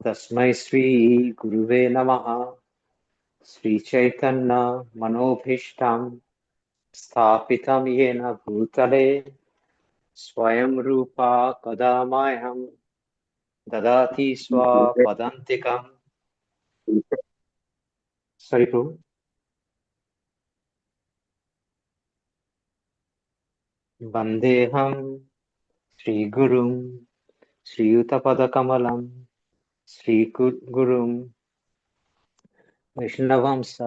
तस्मै श्री गुरुवे नमः। श्री चैतन्य मनोभीष्टं स्थापितं येन भूतले स्वयं रूपा कदा मह्यं ददाति स्वपदान्तिकम्। Sorry, Prabhu. वन्देऽहं श्रीगुरुं श्रीयुतपदकमलं श्रीगुरुं वैष्णवं स.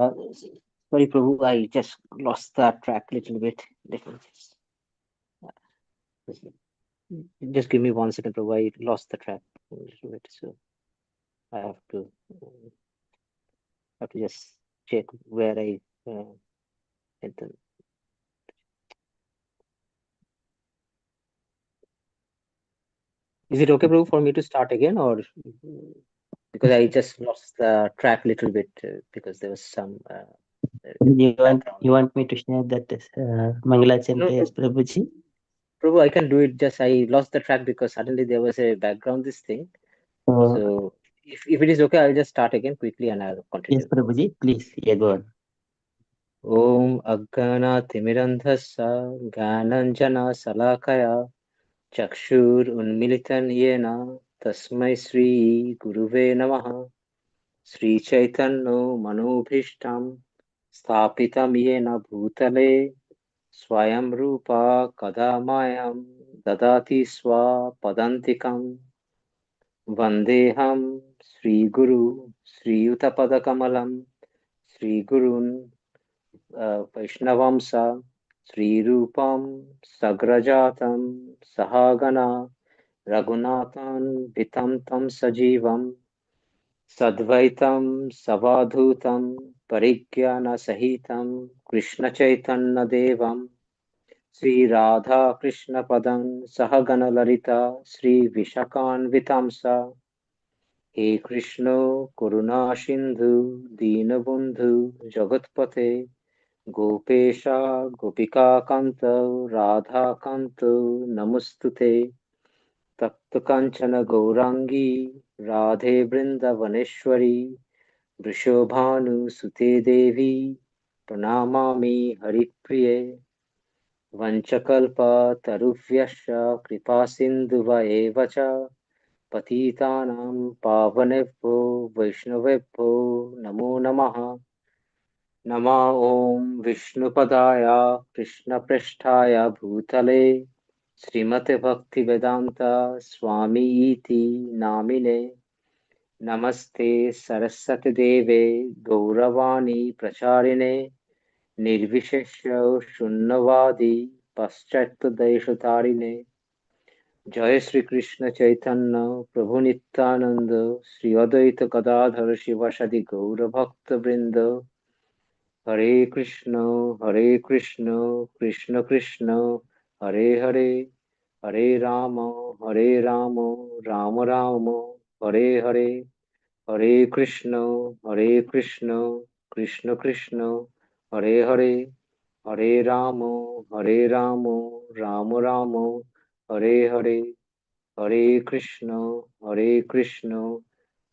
Sorry, Prabhu, I just lost the track a little bit. Let me just give me 1 second, Prabhu. I lost the track a little bit, so I have to just check where I enter. Is it okay, Prabhu, for me to start again, or because I just lost the track a little bit because there was some. You want me to share that Mangalacharya No, prayers, Prabhuji? Prabhu, I can do it. Just I lost the track because suddenly there was a background this thing. So if it is okay, I'll just start again quickly and I'll continue. Yes, Prabhuji, please. Yeah, go on. Om Ajnana-timirandhassa Jnananjana-salakaya Chakshur Unmilitan Yena Tasmai Sri Guruve Namaha. Sri Chaitanya Manobhishtam Sthapitam Yena Bhutale Swayam Rupa Kadamayam Dadati Swa Padantikam. Vandeham Sri Guru Sri Utapadakamalaam Sri Gurun Vaishnavamsa Sri Rupam Sagrajatam Sahagana Raghunathan Vitam Tam Sajivam Sadvaitam Savadhutam Parigyana Sahitam Krishna Chaitanya Devam Sri Radha Krishna Padan Sahagana Lalita Sri Vishakan Vitamsa. हे कृष्ण करुणा सिंधु दीनबंधु जगत्पते गोपेशा गोपिका कांत राधा कांत नमस्तुते तप्त कांचन गौरांगी राधे वृंदावनेश्वरी वृषभानुसुते देवी प्रणमामि हरिप्रिये वंशकल्पतरुभ्यश्च कृपा सिन्धुभयेव च पतितानां पावनेभ्यो वैष्णवेभ्यो नमो नमः। नमः ओं विष्णुपदाय कृष्णप्रेष्ठाय भूतले श्रीमते भक्तिवेदांत स्वामी इति नामिने नमस्ते सरस्वती देवे गौरवाणी प्रचारिणे निर्विशेष्य शून्यवादी पाश्चात्यदेशतारिणे जय श्री कृष्ण चैतन्य प्रभु नित्यानंद श्री अद्वैत गदाधर शिवासादि गौर भक्त वृंद हरे Krishna Krishna Krishna Hare Hare Hare Ram Ram Ram Hare Hare Hare Krishna Krishna Krishna Hare Hare Hare Ram Ram Ram Hare Hare Hare Krishna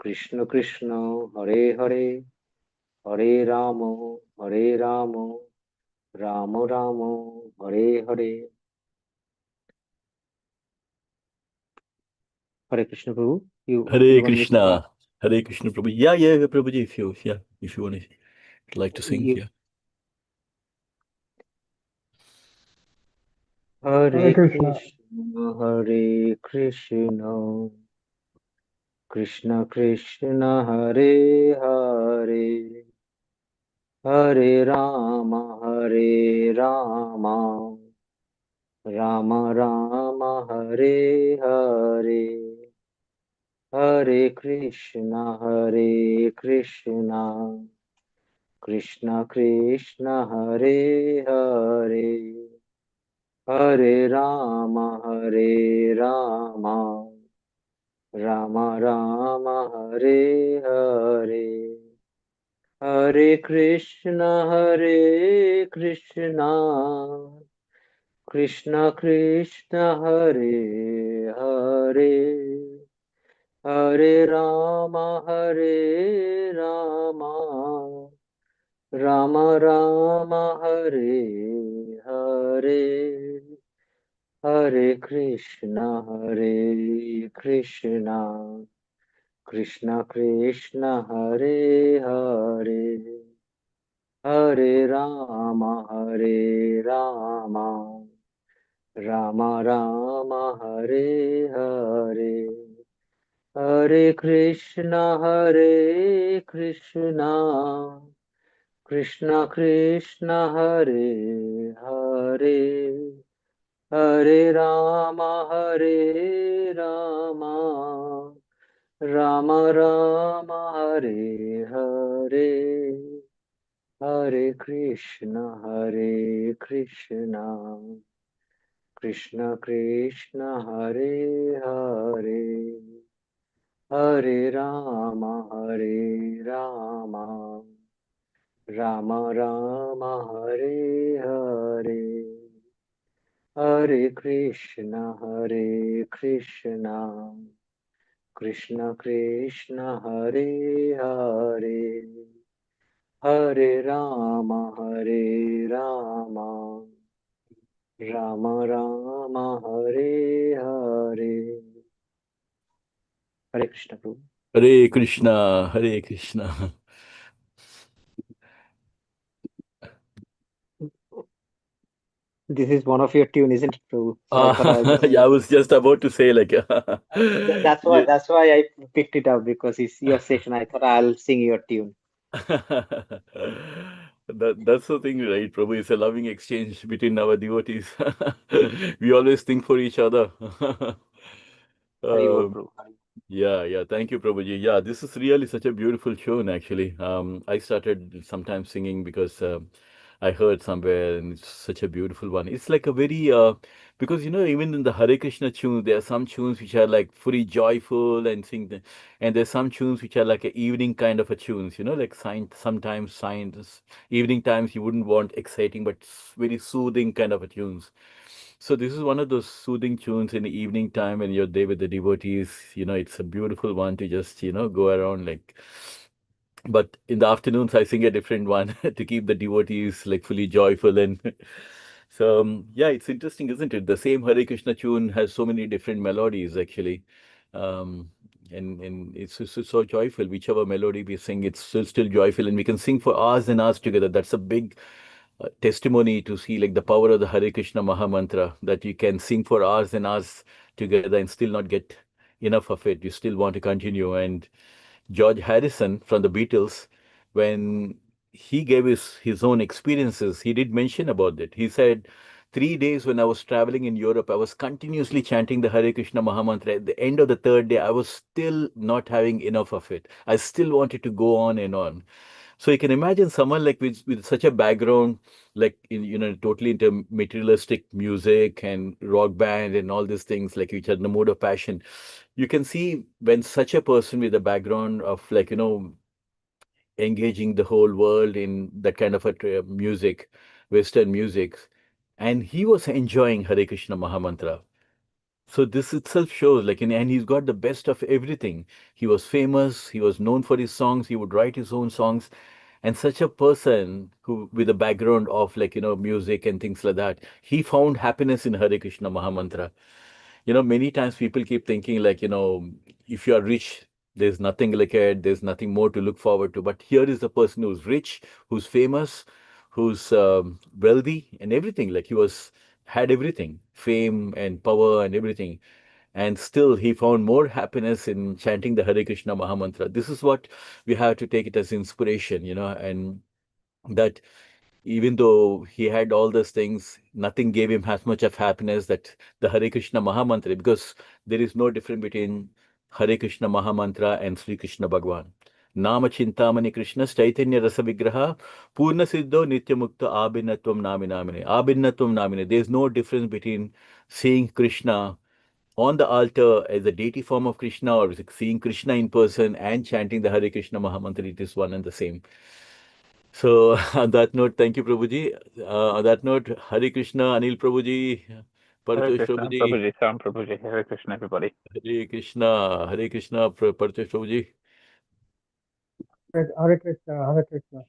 Krishna Krishna Hare Hare Hare Ram Ram Ram Hare Hare. Hare Krishna Prabhu. Hare Krishna. Hare Krishna Prabhu. Yeah, Prabhuji, if you want to like to sing, yeah. Hare Krishna, Hare Krishna, Krishna Krishna, Hare Hare, Hare Rama, Rama Rama, Hare Hare, Hare Krishna, Krishna Krishna, Hare Hare, Hare Rama, Rama Rama, Hare Hare, Hare Krishna, Krishna Krishna, Hare Hare, Hare Rama, Hare Rama, Rama Rama, Hare Hare, Hare Krishna, Hare Krishna, Krishna Krishna, Hare Hare, Hare Rama, Hare Rama, Rama Rama, Hare Hare, Hare Krishna, Krishna Krishna, Hare Hare, Hare Rama, Rama Rama, Hare Hare, Hare Krishna, Krishna Krishna, Hare Hare, Hare Rama, Rama Rama, Hare Hare, Hare Krishna, Krishna Krishna, Hare Hare, Hare Rama, Rama Rama, Hare Hare. Hare Krishna, Prabhu. Hare Krishna, Hare Krishna. This is one of your tune, isn't it, Prabhu? So I thought I'll just Yeah, I was just about to say, like, that's why yeah. that's why I picked it up because it's your session. I thought I'll sing your tune. That's the thing, right, Prabhu? It's a loving exchange between our devotees. We always think for each other. Hari Bol, Um, Prabhu. yeah. Thank you, Prabhuji. Yeah, this is really such a beautiful tune, actually. I started sometimes singing because I heard somewhere, and it's such a beautiful one. It's like a very because even in the Hare Krishna tunes, there are some tunes which are like fully joyful and and there's some tunes which are like a evening kind of a tunes. Like sometimes evening times you wouldn't want exciting, but very soothing kind of a tunes. So this is one of those soothing tunes in the evening time when you're there with the devotees. It's a beautiful one to just, go around like. But in the afternoons, I sing a different one to keep the devotees like fully joyful and. So yeah, it's interesting, isn't it? The same Hare Krishna tune has so many different melodies actually, um, and it's so joyful. Whichever melody we sing, it's still joyful, and we can sing for hours and hours together. That's a big testimony to see like the power of the Hare Krishna Maha Mantra, that you can sing for hours and hours together and still not get enough of it. You still want to continue. And George Harrison from the Beatles, when he gave his own experiences, he did mention about it. He said, 3 days when I was traveling in Europe, I was continuously chanting the Hare Krishna Maha Mantra. At the end of the third day, I was still not having enough of it. I still wanted to go on and on. So you can imagine someone like with such a background, like totally into materialistic music and rock band and all these things, like which are in the mode of passion. You can see when such a person with a background of like engaging the whole world in that kind of a music, Western music, and he was enjoying Hare Krishna Mahamantra. So this itself shows like, and he's got the best of everything. He was famous. He was known for his songs. He would write his own songs, and such a person who, with a background of like music and things like that, he found happiness in Hare Krishna Mahamantra. Many times people keep thinking like, if you are rich, there's nothing like it, there's nothing more to look forward to. But here is a person who's rich, who's famous, who's wealthy and everything. Like had everything, fame and power and everything. And still he found more happiness in chanting the Hare Krishna Mahamantra. This is what we have to take it as inspiration, and that even though he had all those things, nothing gave him as much of happiness that the Hare Krishna Mahamantra, because there is no difference between Hare Krishna Mahamantra and Sri Krishna Bhagwan. Nama Chintamani Krishna Chaitanya Rasa Vigraha Purna Siddho Nitya Mukta Abhinatvam Namine. Abhinatvam Namine. There is no difference between seeing Krishna on the altar as a deity form of Krishna or seeing Krishna in person and chanting the Hare Krishna Mahamantra. It is one and the same. So on that note, thank you, Prabhuji. On that note, Hare Krishna, Anil Prabhuji. Hare Paritosh Krishna, Prabhuji. Prabhuji, Sam Prabhuji, Hare Krishna, everybody. Hare Krishna, Paritosh Prabhuji. Hare Krishna, Hare Krishna.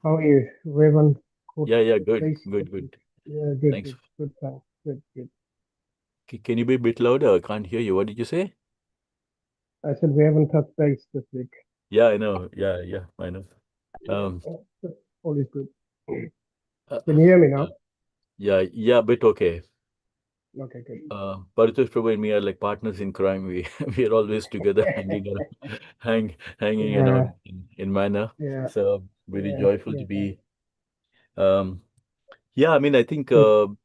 How are you? Everyone good Yeah, good, place this good, week? good. Yeah, good, Thanks. good, good, thanks. Good, good. Can you be a bit louder? I can't hear you. What did you say? I said we haven't touched base this week. Yeah, I know. Yeah, I know. Um, So all is good. uh, Can you hear me uh, now? yeah, bit okay. Okay, good. Paritosh Prabhu and me are like partners in crime. We are always together, hanging Yeah, around in manner. yeah, So very yeah, joyful to yeah. be. Um, yeah, I mean, I think Good.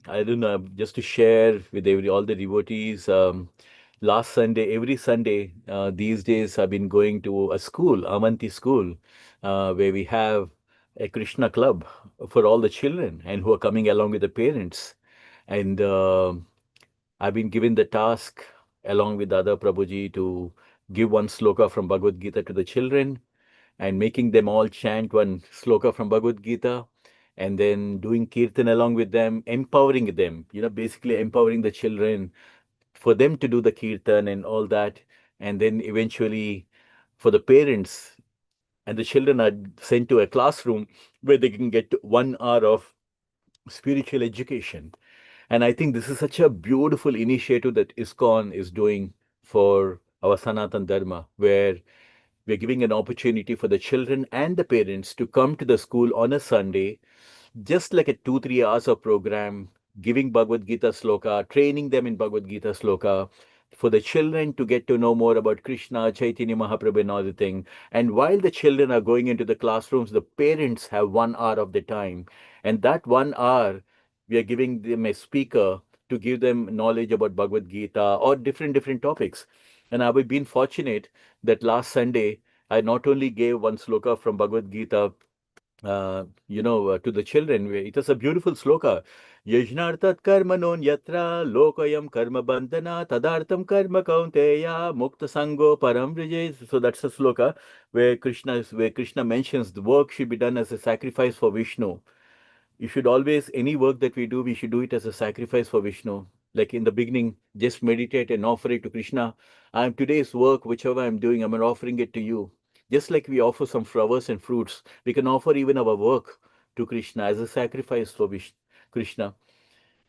I don't know. Just to share with all the devotees. Last Sunday, every Sunday these days, I've been going to a school, Amanti school, where we have a Krishna club for all the children and who are coming along with the parents. And I've been given the task along with the other Prabhuji to give one sloka from Bhagavad Gita to the children and making them all chant one sloka from Bhagavad Gita and then doing kirtan along with them, empowering them, basically empowering the children for them to do the kirtan and all that. And then eventually for the parents and the children are sent to a classroom where they can get 1 hour of spiritual education. And I think this is such a beautiful initiative that ISKCON is doing for our Sanatan Dharma, where we're giving an opportunity for the children and the parents to come to the school on a Sunday, just like a 2 3 hours of program, giving Bhagavad Gita sloka, training them in Bhagavad Gita sloka, for the children to get to know more about Krishna, Chaitanya Mahaprabhu, and all the thing. And while the children are going into the classrooms, the parents have 1 hour of the time, and that 1 hour we are giving them a speaker to give them knowledge about Bhagavad Gita or different topics. And I've been fortunate that last Sunday I not only gave one sloka from Bhagavad Gita to the children. It was a beautiful sloka. Yajnartat karmanon yatra lokayam karma bandhana tadartam karma kaunteya mukta sango param vijay. So that's a sloka where Krishna mentions the work should be done as a sacrifice for Vishnu. You should always, any work that we do, we should do it as a sacrifice for Vishnu. Like in the beginning, just meditate and offer it to Krishna. I'm today's work, whichever I'm doing, I'm offering it to you. Just like we offer some flowers and fruits, we can offer even our work to Krishna as a sacrifice for Krishna.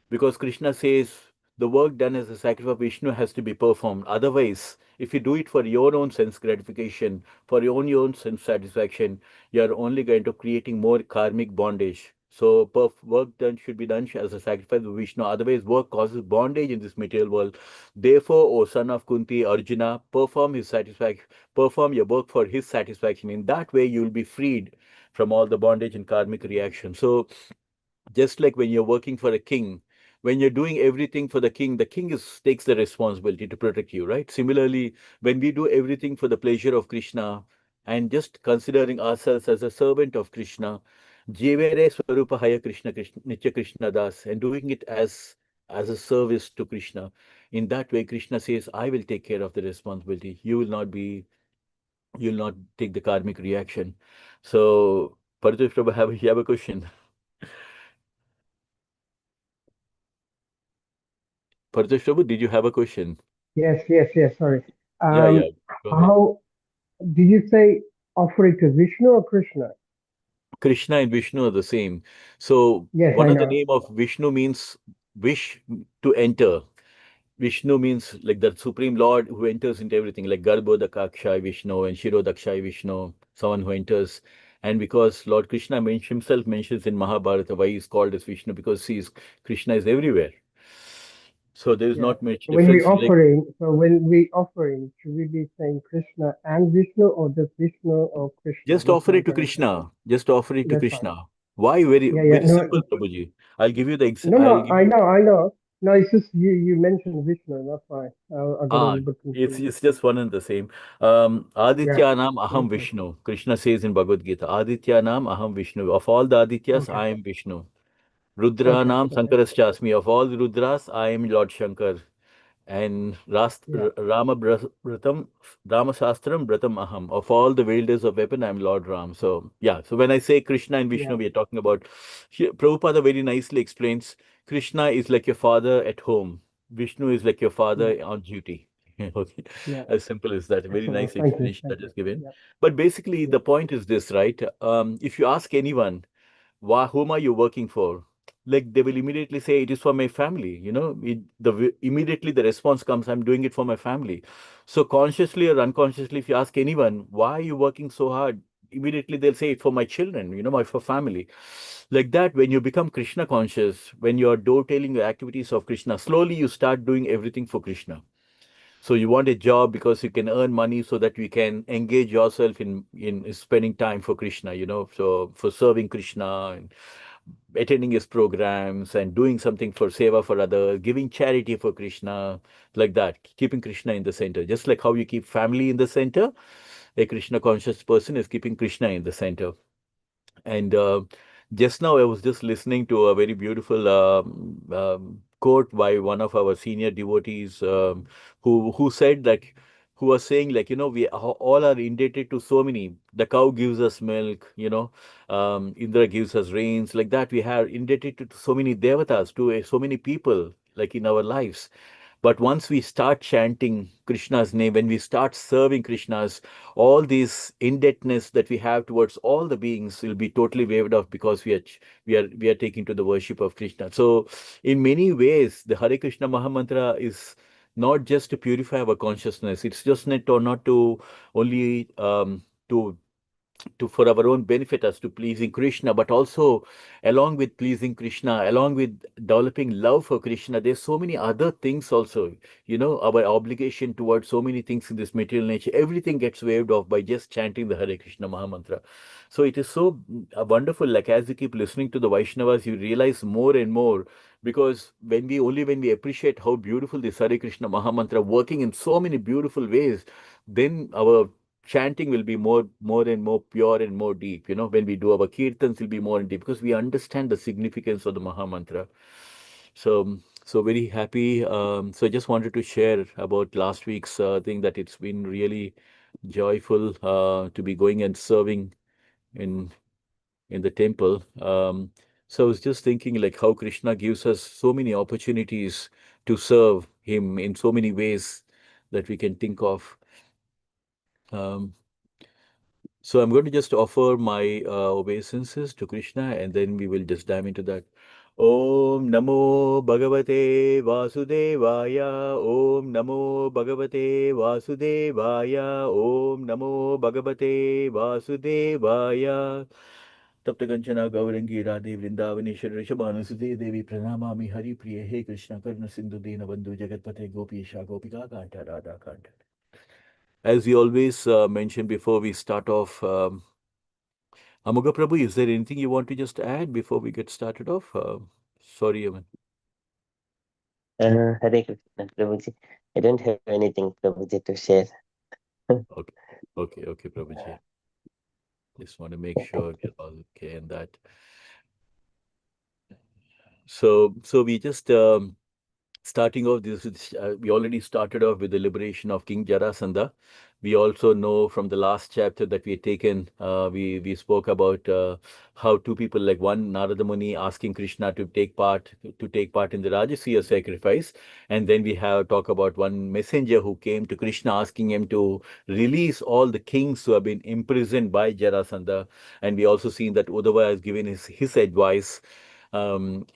Because Krishna says the work done as a sacrifice of Vishnu has to be performed. Otherwise, if you do it for your own sense gratification, for your own sense satisfaction, you are only going to creating more karmic bondage. So work done should be done as a sacrifice of Vishnu. Otherwise, work causes bondage in this material world. Therefore, O son of Kunti, Arjuna, perform your work for his satisfaction. In that way, you will be freed from all the bondage and karmic reaction. So just like when you're working for a king, when you're doing everything for the king takes the responsibility to protect you, right? Similarly, when we do everything for the pleasure of Krishna and just considering ourselves as a servant of Krishna, jivere swarupa haya Krishna nitya Krishna das, and doing it as a service to Krishna, in that way Krishna says, I will take care of the responsibility. You'll not take the karmic reaction. So Paritosh Prabhu, you have a question? Paritosh Prabhu, did you have a question? Yes, yes, yes. Sorry. Yeah. Go ahead. How did you say offer it to Vishnu or Krishna? Krishna and Vishnu are the same. So Yes, one I of the know. name of Vishnu means wish to enter. Vishnu means like the Supreme Lord who enters into everything, like Garbhodakakshay Vishnu and Shirodakshay Vishnu, someone who enters. And because Lord Krishna himself mentions in Mahabharata why he's called as Vishnu, because Krishna is everywhere. So there is Yeah. not much When we difference. Like offering, so when we offering, should we be saying Krishna and Vishnu or just Vishnu or Krishna? just That's offer what I'm it to trying to get at. Krishna. Just offer it to That's fine. Krishna. Why? Very Yeah, yeah. very No, simple, Prabhuji. I'll give you the ex no, I'll no. give I you know, I know. No, it's just you mentioned Vishnu. That's fine. I got a Ah, little bit confused. it's just one and the same. Yeah. Adityanam That's Aham fine. Vishnu. Krishna says in Bhagavad Gita, Adityanam Aham Vishnu. Of all the Adityas, Okay. I am Vishnu. Okay. Rudranam Okay. Sankarascha Asmi. Of all the Rudras, I am Lord Shankar. and Yeah. Bratam, Ramasastram Bratam Aham. Of all the wielders of weapon, I'm Lord Ram. So yeah, so when I say Krishna and Yeah. Vishnu, we are talking about Prabhupada very nicely explains Krishna is like your father at home. Vishnu is like your Yeah. father on duty. Okay. Yeah. As simple as that. A very Excellent. nice Thank you. explanation Thank that you. is given. Yeah. But basically, Yeah. the point is this, right? If you ask anyone, whom are you working for? Like they will immediately say it is for my family. Immediately the response comes, I'm doing it for my family. So consciously or unconsciously, if you ask anyone, why are you working so hard? Immediately they'll say it for my children, my for family. Like that, when you become Krishna conscious, when you're dovetailing the activities of Krishna, slowly you start doing everything for Krishna. So you want a job because you can earn money so that you can engage yourself in spending time for Krishna, so for serving Krishna and attending his programs and doing something for seva for others, giving charity for Krishna, like that, keeping Krishna in the center. Just like how you keep family in the center, a Krishna conscious person is keeping Krishna in the center. And just now, I was just listening to a very beautiful quote by one of our senior devotees, who said that, who was saying, like, we all are indebted to so many. The cow gives us milk, Indra gives us rains, like that. We are indebted to so many devatas, to so many people, like in our lives. But once we start chanting Krishna's name, when we start serving Krishna's, all these indebtedness that we have towards all the beings will be totally waived off, because we are taking to the worship of Krishna. So, in many ways, the Hare Krishna Mahamantra is not just to purify our consciousness. It's just not to only to for our own benefit as to pleasing Krishna, but also along with pleasing Krishna, along with developing love for Krishna, there's so many other things also. Our obligation towards so many things in this material nature, everything gets waived off by just chanting the Hare Krishna Mahamantra. So it is so wonderful. Like as you keep listening to the Vaishnavas, you realize more and more, because when we appreciate how beautiful this Hare Krishna Mahamantra working in so many beautiful ways, then our chanting will be more and more pure and more deep. When we do our kirtans, will be more and deep, because we understand the significance of the Maha Mantra. So very happy. So I just wanted to share about last week's thing, that it's been really joyful to be going and serving in in the temple. So I was just thinking, like, how Krishna gives us so many opportunities to serve him in so many ways that we can think of. Um, So I'm going to just offer my obeisances to Krishna, and then we will just dive into that. Om Namo Bhagavate Vasudevaya. Om Namo Bhagavate Vasudevaya. Om Namo Bhagavate Vasudevaya. तप्त कंचना गौरंगी राधे वृंदावनेश्वर ऋषभानुसुते देवी प्रणमामि हरि प्रिय हे कृष्ण कर्ण सिंधु दीन बंधु जगतपते गोपीशा गोपिका Kanta Radha Kanta. As we always mention before we start off, Amuga Prabhu, is there anything you want to just add before we get started off? Sorry, Aman. Hare Krishna, Prabhuji. I don't have anything, Prabhuji, to share. Okay, okay, Prabhuji. Just want to make sure we're all okay in that. So we just starting off this, we already started off with the liberation of King Jarasandha. We also know from the last chapter that we had taken, we spoke about how two people, like one Narada Muni asking Krishna to take part in the Rajasuya sacrifice, and then we have talk about one messenger who came to Krishna asking him to release all the kings who have been imprisoned by Jarasandha, and we also seen that Uddhava has given his advice. Um,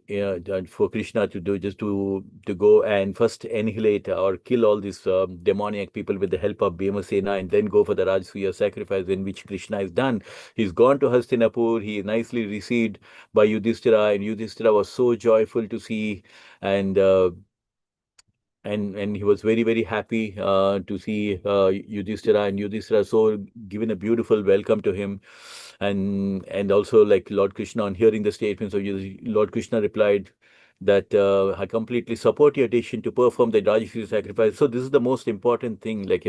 yeah, for Krishna to do, just to go and first annihilate or kill all these demoniac people with the help of Bhimasena, and then go for the Rajasuya sacrifice, in which Krishna is done. He's gone to Hastinapur. He is nicely received by Yudhishthira, and Yudhishthira was so joyful to see, and and he was very very happy to see Yudhishthira, and Yudhishthira so given a beautiful welcome to him, and also, like, Lord Krishna, on hearing the statements of Lord Krishna replied that I completely support your decision to perform the Rajasuya sacrifice. So this is the most important thing, like,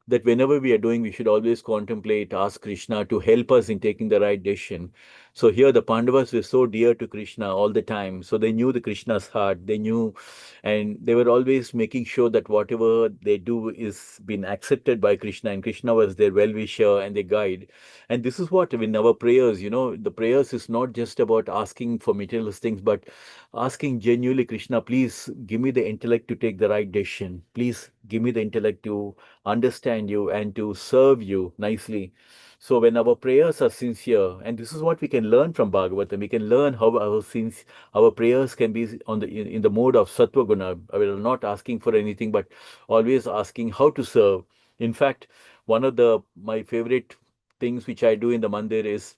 that whenever we are doing, we should always contemplate, ask Krishna to help us in taking the right decision. So here the Pandavas were so dear to Krishna all the time. So they knew the Krishna's heart. They knew, and they were always making sure that whatever they do is been accepted by Krishna, and Krishna was their well-wisher and their guide. And this is what in our prayers, the prayers is not just about asking for materialist things, but asking genuinely, Krishna, please give me the intellect to take the right decision. Please give me the intellect to understand you and to serve you nicely. So when our prayers are sincere, and this is what we can learn from Bhagavatam, we can learn how our prayers can be in the mode of sattva guna. We are not asking for anything, but always asking how to serve. In fact, one of the my favorite things which I do in the mandir is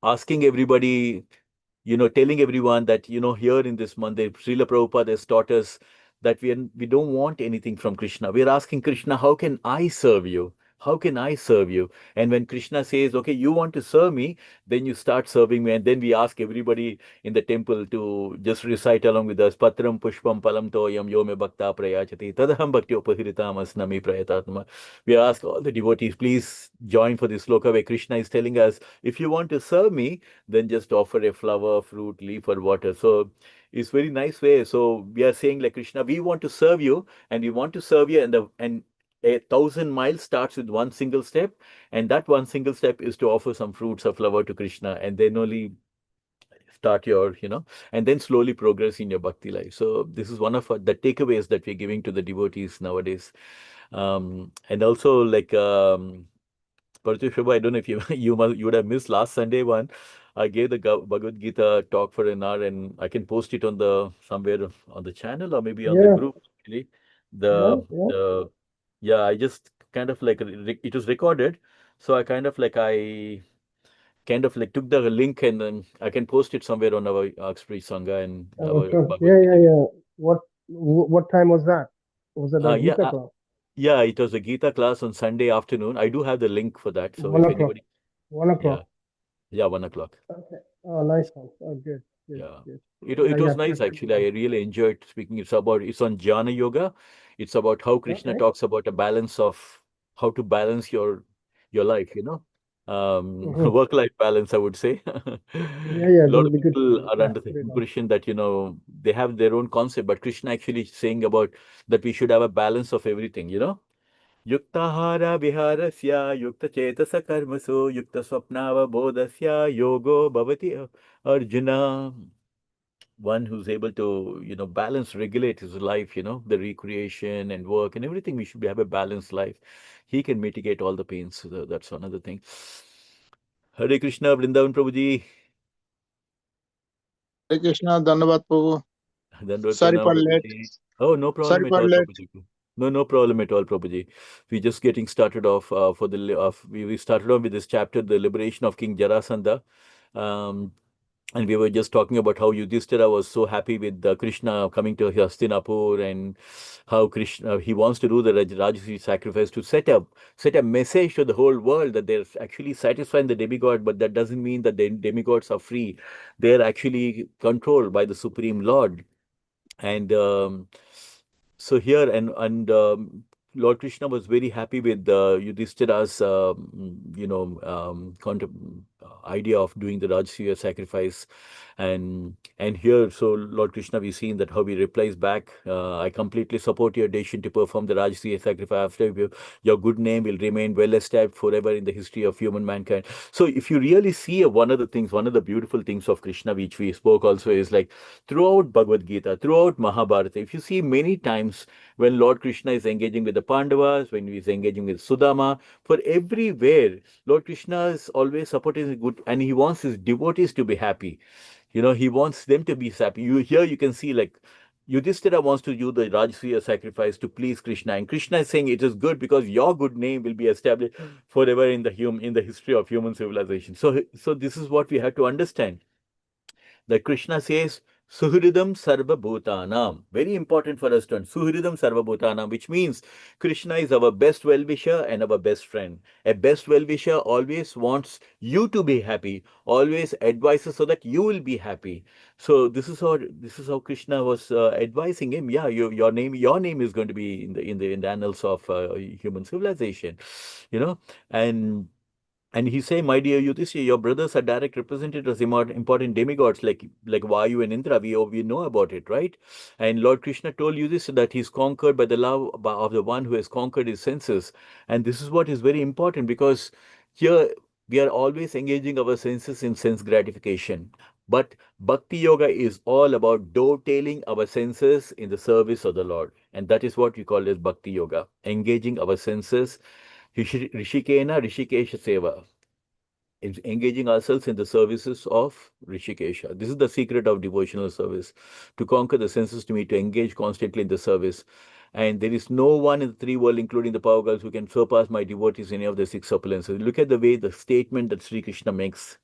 asking everybody, telling everyone that, here in this mandir, Srila Prabhupada has taught us that we don't want anything from Krishna. We are asking Krishna, how can I serve you? How can I serve you? And when Krishna says, okay, you want to serve me, then you start serving me. And then we ask everybody in the temple to just recite along with us, Patram Pushpam Palam Toyam Yome Bhakta Prayachati Tadaham Bhakti Upahiritam Asnami Prayatatma. We ask all the devotees, please join for this sloka where Krishna is telling us, if you want to serve me, then just offer a flower, fruit, leaf, or water. So it's very nice way. So we are saying like Krishna, we want to serve you, and we want to serve you, and 1,000 miles starts with one single step, and that one single step is to offer some fruits or flower to Krishna, and then only start your, and then slowly progress in your bhakti life. So this is one of the takeaways that we're giving to the devotees nowadays. And also like Parthi Shobha, I don't know if you you would have missed last Sunday one. I gave the Bhagavad Gita talk for an hour, and I can post it on the somewhere on the channel or maybe on the Yeah, group. Actually, yeah, the yeah. the yeah, I just kind of like it was recorded, so I kind of like took the link, and then I can post it somewhere on our Akshri Sangha and our Sure. Bhagavad Yeah, yeah, Gita. yeah. What time was that? Was it a Yeah, Gita class? yeah, it was a Gita class on Sunday afternoon. I do have the link for that, so One if o'clock. anybody, 1 o'clock. yeah, yeah, 1 o'clock. Okay. Oh, nice one. Oh, good, good, Yeah, good. it Yeah, was yeah. nice actually. I really enjoyed speaking. It's on Jnana Yoga. It's about how Krishna Okay. talks about a balance of how to balance your life, Mm-hmm. work-life balance, I would say. Yeah, yeah. A lot That'll of be good for people you. are Yeah, under the put it on. impression that, they have their own concept, but Krishna actually saying about that we should have a balance of everything. Yuktahara viharasya yukta chetasa karmasu yukta swapnava bodhasya yogo bhavati Arjuna. One who's able to, balance, regulate his life, the recreation and work and everything. We should have a balanced life. He can mitigate all the pains. So that's another thing. Hare Krishna, Vrindavan Prabhuji. Hare Krishna, Dhanavad Prabhu. Dandavad Sorry Pranam for late. Prabhuji. Oh, no Sorry problem at for all, late. Prabhuji. No, no problem at all, Prabhuji. We're just getting started off for the we started off with this chapter, the liberation of King Jarasandha. Um, and we were just talking about how Yudhishthira was so happy with Krishna coming to Hastinapur, and how Krishna he wants to do the Rajasuya sacrifice to set a message to the whole world that they're actually satisfying the demigod, but that doesn't mean that the demigods are free. They're actually controlled by the Supreme Lord. And so here and Lord Krishna was very happy with Yudhishthira's idea of doing the Rajasuya sacrifice, and here, so Lord Krishna, we've seen that how he replies back, I completely support your decision to perform the Rajasuya sacrifice. After your good name will remain well established forever in the history of human mankind. So if you really see one of the beautiful things of Krishna, which we spoke also, is like throughout Bhagavad Gita, throughout Mahabharata, if you see many times when Lord Krishna is engaging with the Pandavas, when he is engaging with Sudama, for everywhere, Lord Krishna is always supporting the good, and he wants his devotees to be happy. He wants them to be happy. You can see like Yudhishthira wants to do the Rajasuya sacrifice to please Krishna, and Krishna is saying it is good because your good name will be established forever in the history of human civilization. So this is what we have to understand, that Krishna says, Suhridam Sarva Bhutanam. Very important for us to understand. Suhridam Sarva Bhutanam, which means Krishna is our best well wisher and our best friend. A best well wisher always wants you to be happy, always advises so that you will be happy. So this is how Krishna was advising him. Yeah, your name is going to be in the annals of human civilization, you know, and And he say, my dear Yudhishthira, your brothers are direct representatives, important demigods like Vayu and Indra. We know about it, right? And Lord Krishna told Yudhishthira that he's conquered by the love of the one who has conquered his senses. And this is what is very important, because here we are always engaging our senses in sense gratification. But Bhakti Yoga is all about dovetailing our senses in the service of the Lord. And that is what we call as Bhakti Yoga, engaging our senses. Rishikena Rishikesha Seva, engaging ourselves in the services of Rishikesha. This is the secret of devotional service, to conquer the senses, to engage constantly in the service. And there is no one in the three world, including the power girls, who can surpass my devotees in any of the six opulences. Look at the way the statement that Sri Krishna makes,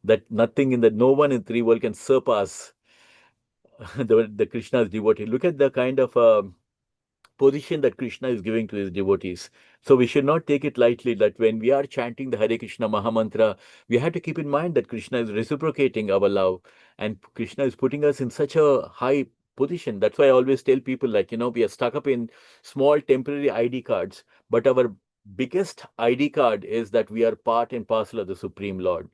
that no one in the three world can surpass the Krishna's devotee. Look at the kind of position that Krishna is giving to his devotees. So we should not take it lightly that when we are chanting the Hare Krishna Mahamantra, we have to keep in mind that Krishna is reciprocating our love, and Krishna is putting us in such a high position. That's why I always tell people that, we are stuck up in small temporary ID cards, but our biggest ID card is that we are part and parcel of the Supreme Lord.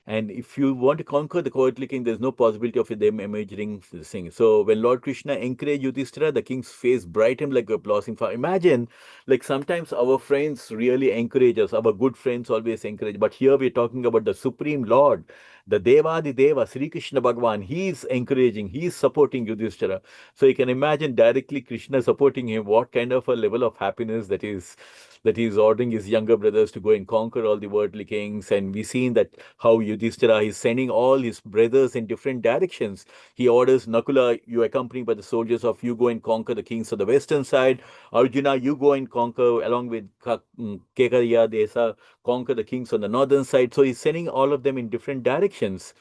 And if you want to conquer the cowardly king, there's no possibility of them emerging this thing. So when Lord Krishna encouraged Yudhishthira, the king's face brightened like a blossoming flower. Imagine, like sometimes our friends really encourage us, our good friends always encourage. But here we're talking about the Supreme Lord, the Devadi Deva, Sri Krishna Bhagwan. He's encouraging, he's supporting Yudhishthira. So you can imagine directly Krishna supporting him, what kind of a level of happiness that he's ordering his younger brothers to go and conquer all the worldly kings. And we've seen that how Yudhishthira is sending all his brothers in different directions. He orders Nakula, you accompanied by the soldiers of, you go and conquer the kings of the western side. Arjuna, you go and conquer along with Kekariya Desa, conquer the kings on the northern side. So he's sending all of them in different directions.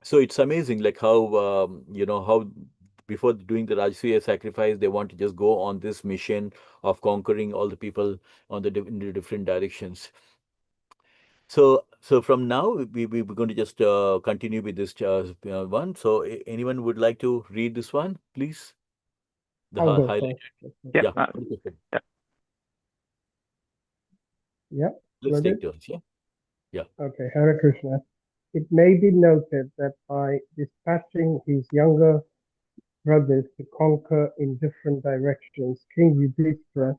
So it's amazing, like how before doing the Rajasuya sacrifice, they want to just go on this mission of conquering all the people in the different directions. So from now, we're going to just continue with this one. So anyone would like to read this one, please? The I'll go highlighted. first. Yeah. Yeah. Yeah. Yeah. Let's Ready? take turns. Yeah. Yeah. Okay. Hare Krishna. It may be noted that by dispatching his younger brothers to conquer in different directions, King Yudhishthira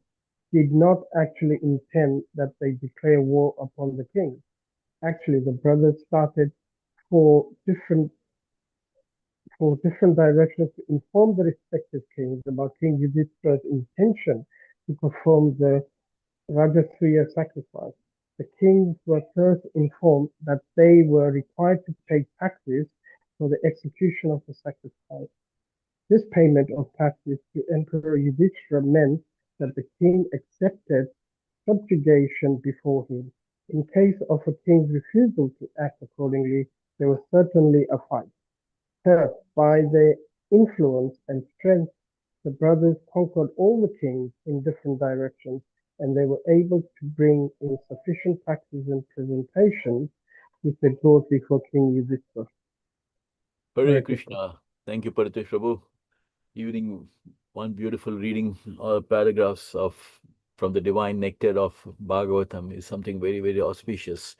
did not actually intend that they declare war upon the king. Actually, the brothers started for different directions to inform the respective kings about King Yudhishthira's intention to perform the Rajasuya sacrifice. The kings were first informed that they were required to pay taxes for the execution of the sacrifice. This payment of taxes to Emperor Yudhishthira meant that the king accepted subjugation before him. In case of a king's refusal to act accordingly, there was certainly a fight. Thus, by their influence and strength, the brothers conquered all the kings in different directions, and they were able to bring in sufficient taxes and presentations which they brought before King Yudhishthira. Hare Krishna. Thank you, Paritesh Prabhu. Evening, one beautiful reading paragraphs from the divine nectar of Bhagavatam is something very, very auspicious.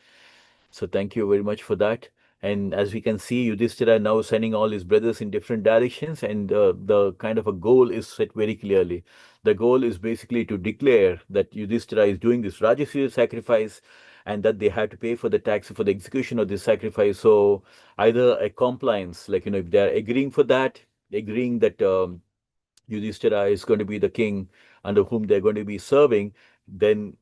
So thank you very much for that. And as we can see, Yudhishthira now sending all his brothers in different directions, and the kind of a goal is set very clearly. The goal is basically to declare that Yudhishthira is doing this Rajasuya sacrifice, and that they have to pay for the tax for the execution of this sacrifice. So either a compliance, like if they are agreeing for that, agreeing that Yudhishthira is going to be the king under whom they're going to be serving, then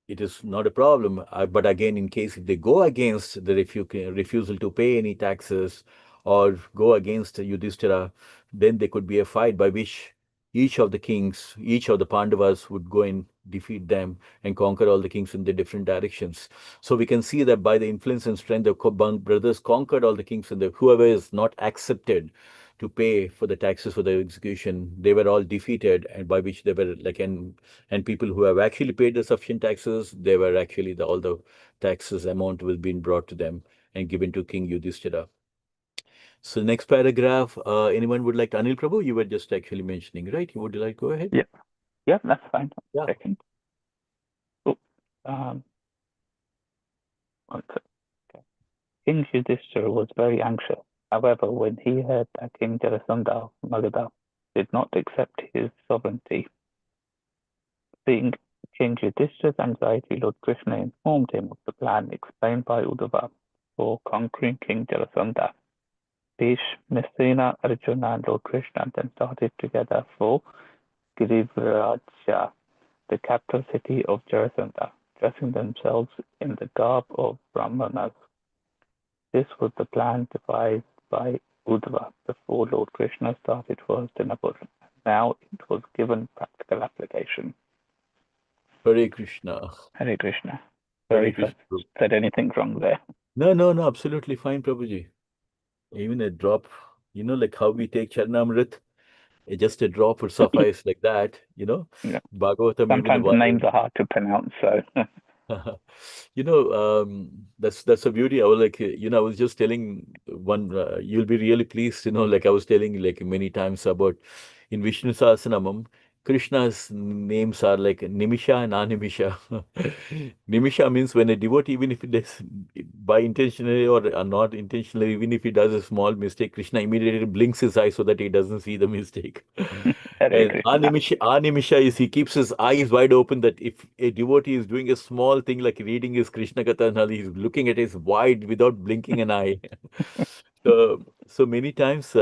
it is not a problem. But again, in case if they go against the refusal to pay any taxes or go against Yudhishthira, then there could be a fight by which each of the kings, each of the Pandavas would go and defeat them and conquer all the kings in the different directions. So we can see that by the influence and strength, the brothers conquered all the kings, and whoever is not accepted to pay for the taxes for the execution, they were all defeated, and by which they were like, and people who have actually paid the sufficient taxes, they were actually all the taxes amount was being brought to them and given to King Yudhishthira. So next paragraph, anyone would like to, Anil Prabhu, you were just actually mentioning, right? You would like go ahead? Yeah. Yeah, that's fine. Yeah. Second. So, Okay. King Yudhishthira was very anxious. However, when he heard that King Jarasandha of Magadha did not accept his sovereignty, seeing King Yudhishthira's anxiety, Lord Krishna informed him of the plan explained by Uddhava for conquering King Jarasandha. Bhishma, Arjuna, and Lord Krishna then started together for Girivaraja, the capital city of Jarasandha, dressing themselves in the garb of Brahmanas. This was the plan devised by Uddhava before Lord Krishna started for Hastinapur. Now it was given practical application. Hare Krishna. Hare Krishna. Hare Sorry if Krishna. I said anything wrong there. No, absolutely fine, Prabhuji. Even a drop, like how we take Charanamrit, just a drop would suffice like that, Yeah. Bhagavatam, even Sometimes the names are hard to pronounce, so that's a beauty. I was like, I was just telling one, you'll be really pleased, like I was telling like many times about in Vishnu Sahasranamam, Krishna's names are like Nimisha and Animisha. Nimisha means when a devotee, even if it is by intentionally or not intentionally, even if he does a small mistake, Krishna immediately blinks his eye so that he doesn't see the mistake. Hare And Krishna. Animisha is he keeps his eyes wide open that if a devotee is doing a small thing like reading his Krishna Katha, and all, he's looking at his wide without blinking an eye. So many times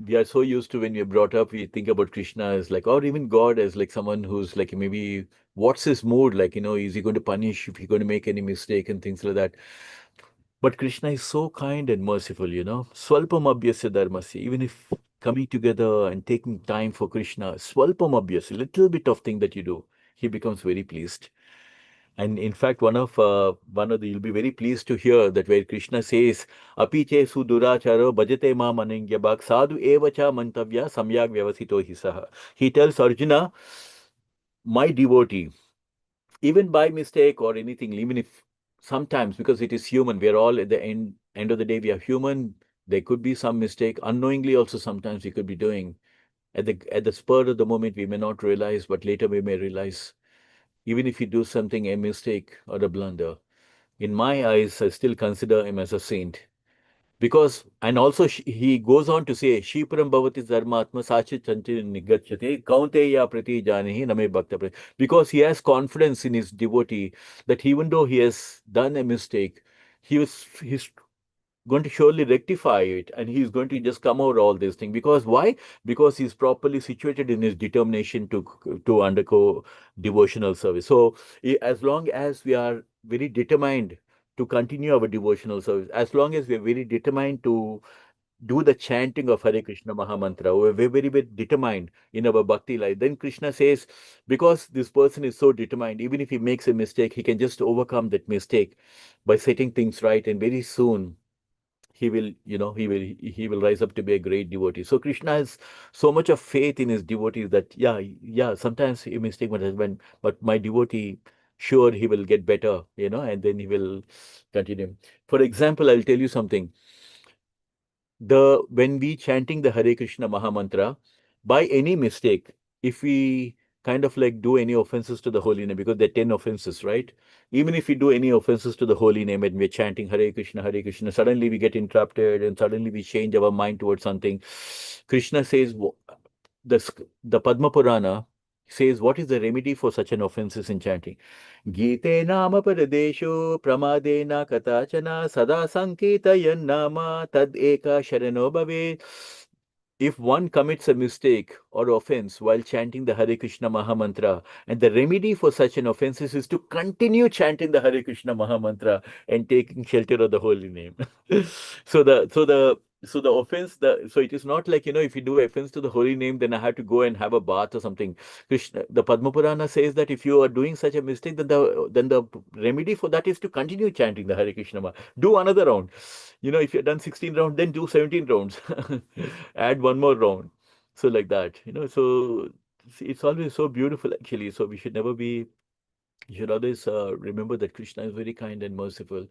we are so used to when we are brought up, we think about Krishna as like, or even God as like someone who's like maybe what's his mood? Like, is he going to punish if he's going to make any mistake and things like that? But Krishna is so kind and merciful, Swalpam abhyasya dharmasya. Even if coming together and taking time for Krishna, swalpam abhyasya, little bit of thing that you do, he becomes very pleased. And in fact, you'll be very pleased to hear that where Krishna says, "Api che suduracharo bhajate ma manengyabhak sadhu eva cha mantavya samyak vyavasito hisaha." He tells Arjuna, my devotee, even by mistake or anything, even if sometimes because it is human, we are all at the end of the day, we are human. There could be some mistake unknowingly. Also, sometimes we could be doing at the spur of the moment. We may not realize, but later we may realize. Even if you do something, a mistake or a blunder, in my eyes, I still consider him as a saint. Because, and also he goes on to say, Shiparam bhavati dharmatma sachi chanti nigachyate kaunteya prati janihi name bhakta prati. Because he has confidence in his devotee that even though he has done a mistake, he's going to surely rectify it and he's going to just come over all these things. Because why? Because he's properly situated in his determination to undergo devotional service. So as long as we are very determined to continue our devotional service, as long as we are very determined to do the chanting of Hare Krishna Mahamantra, we're very, very, very determined in our bhakti life. Then Krishna says, because this person is so determined, even if he makes a mistake, he can just overcome that mistake by setting things right. And very soon he will rise up to be a great devotee. So Krishna has so much of faith in his devotees that yeah, sometimes he mistake my husband, but my devotee, sure he will get better, and then he will continue. For example, I'll tell you something. When we chanting the Hare Krishna Mahamantra, by any mistake, if we kind of like do any offenses to the holy name, because there are 10 offenses, right? Even if we do any offenses to the holy name and we're chanting Hare Krishna, suddenly we get interrupted and suddenly we change our mind towards something. Krishna says, the Padma Purana says, what is the remedy for such an offenses in chanting? Gite nama paradesho pramadena katachana sada sanketayan nama tad eka sharano bhave. If one commits a mistake or offense while chanting the Hare Krishna Mahamantra, and the remedy for such an offense is to continue chanting the Hare Krishna Mahamantra and taking shelter of the holy name. So the offense, so it is not like, if you do offense to the holy name, then I have to go and have a bath or something. Krishna, the Padma Purana says that if you are doing such a mistake, then the remedy for that is to continue chanting the Hare Krishna Maha. Do another round. If you've done 16 rounds, then do 17 rounds. Add one more round. So like that, so it's always so beautiful actually. So we should never be you should always remember that Krishna is very kind and merciful.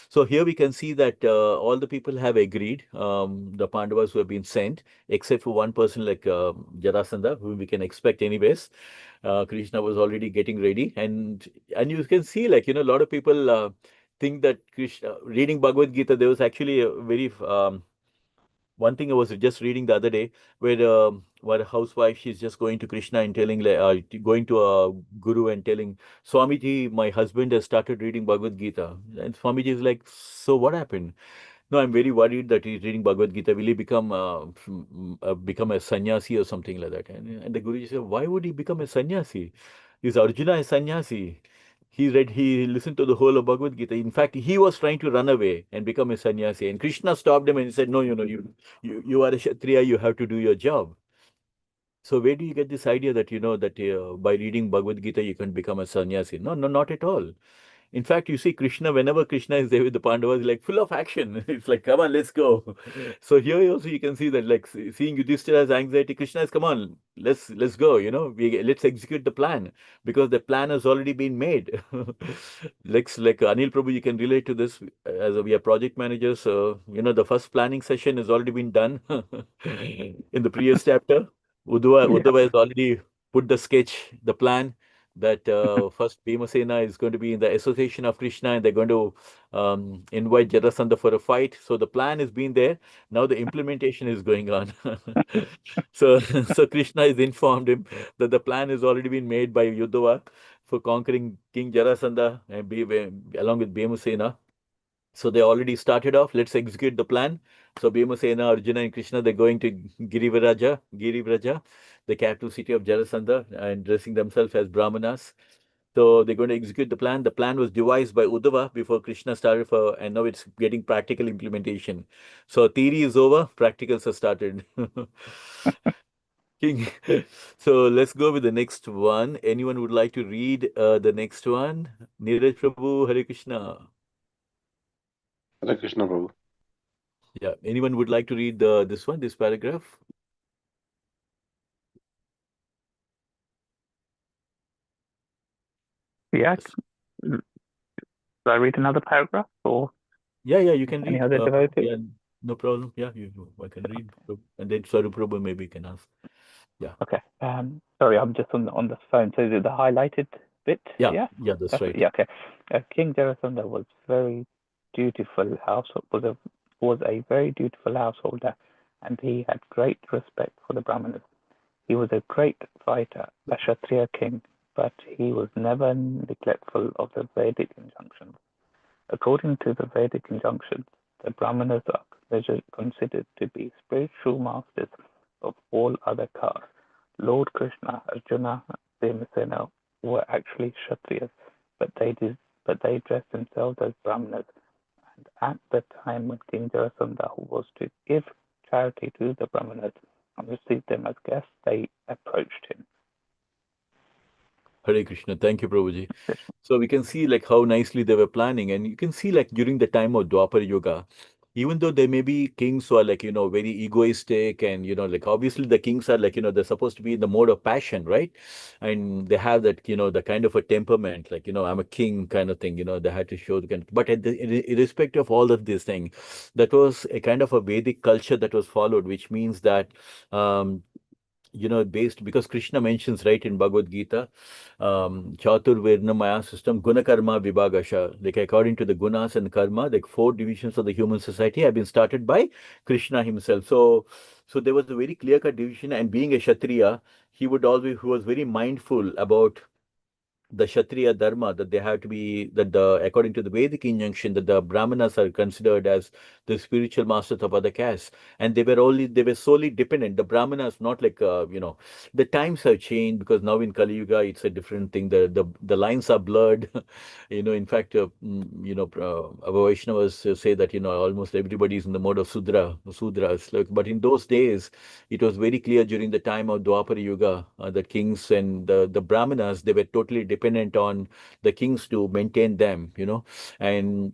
So here we can see that all the people have agreed, the Pandavas who have been sent, except for one person like Jarasandha, whom we can expect anyways. Krishna was already getting ready, and you can see like a lot of people think that Krishna, reading Bhagavad Gita, there was actually a very one thing I was just reading the other day, where a housewife, she's just going to Krishna and telling, going to a guru and telling, Swamiji, my husband has started reading Bhagavad Gita. And Swamiji is like, so what happened? No, I'm very worried that he's reading Bhagavad Gita. Will he become a sannyasi or something like that? And the Guruji said, why would he become a sannyasi? Is Arjuna a sannyasi? He listened to the whole of Bhagavad Gita. In fact, he was trying to run away and become a sannyasi. And Krishna stopped him and he said, no, you are a Kshatriya, you have to do your job. So where do you get this idea that, that by reading Bhagavad Gita, you can become a sannyasi? No, no, not at all. In fact, you see Krishna, whenever Krishna is there with the Pandavas, like full of action. It's like, come on, let's go. So here also you can see that, like seeing Yudhishthira's anxiety, Krishna is, come on, let's go. Let's execute the plan because the plan has already been made. Like Anil Prabhu, you can relate to this as we are project managers. The first planning session has already been done in the previous chapter. Uddhava has already put the sketch, the plan that first Bhimasena is going to be in the association of Krishna and they're going to invite Jarasandha for a fight. So the plan has been there. Now the implementation is going on. So Krishna has informed him that the plan has already been made by Uddhava for conquering King Jarasandha and along with Bhimasena. So they already started off. Let's execute the plan. So Bhimasena, Arjuna, and Krishna, they're going to Girivraja, the capital city of Jarasandha, and dressing themselves as Brahmanas. So they're going to execute the plan. The plan was devised by Uddhava before Krishna started and now it's getting practical implementation. So theory is over, practicals have started. King. So let's go with the next one. Anyone would like to read the next one? Neeraj Prabhu, Hare Krishna. Hare Krishna, Prabhu. Yeah. Anyone would like to read this paragraph? Yeah. Should I read another paragraph or Yeah, you can any read. other devotee? Yeah, no problem. Yeah, I can read. And then Swarup Prabhu maybe can ask. Yeah. Okay. Sorry, I'm just on the phone. So is it the highlighted bit? Yeah, that's right. Yeah. Okay. King Jarasandha was very dutiful was a very dutiful householder, and he had great respect for the Brahmanas. He was a great fighter, a Kshatriya king, but he was never neglectful of the Vedic injunctions. According to the Vedic injunctions, the Brahmanas are considered to be spiritual masters of all other castes. Lord Krishna, Arjuna, Bhimasena were actually Kshatriyas, but they dressed themselves as Brahmanas. And at the time when King Jarasandha was to give charity to the Brahmanas and receive them as guests, they approached him. Hare Krishna. Thank you, Prabhuji. So we can see like how nicely they were planning, and you can see like during the time of Dwapara Yuga, even though there may be kings who are like, very egoistic and, like obviously the kings are like, they're supposed to be in the mode of passion, right? And they have that, the kind of a temperament, like, I'm a king kind of thing, they had to show the kind of, but irrespective of all of this thing, that was a kind of a Vedic culture that was followed, which means that, based because Krishna mentions right in Bhagavad Gita, Chatur Virna Maya system, Guna Karma Vibhagasha. Like according to the gunas and karma, like 4 divisions of the human society have been started by Krishna himself. So there was a very clear-cut division, and being a Kshatriya, he was very mindful about the Kshatriya Dharma, that they have to be according to the Vedic injunction, that the Brahmanas are considered as the spiritual masters of other castes, and they were solely dependent. The Brahmanas, not like the times have changed because now in Kali Yuga it's a different thing. The lines are blurred. In fact, our Vaishnavas say that almost everybody is in the mode of Sudras. But in those days, it was very clear during the time of Dwapara Yuga that kings and the Brahmanas, they were totally dependent on the kings to maintain them, and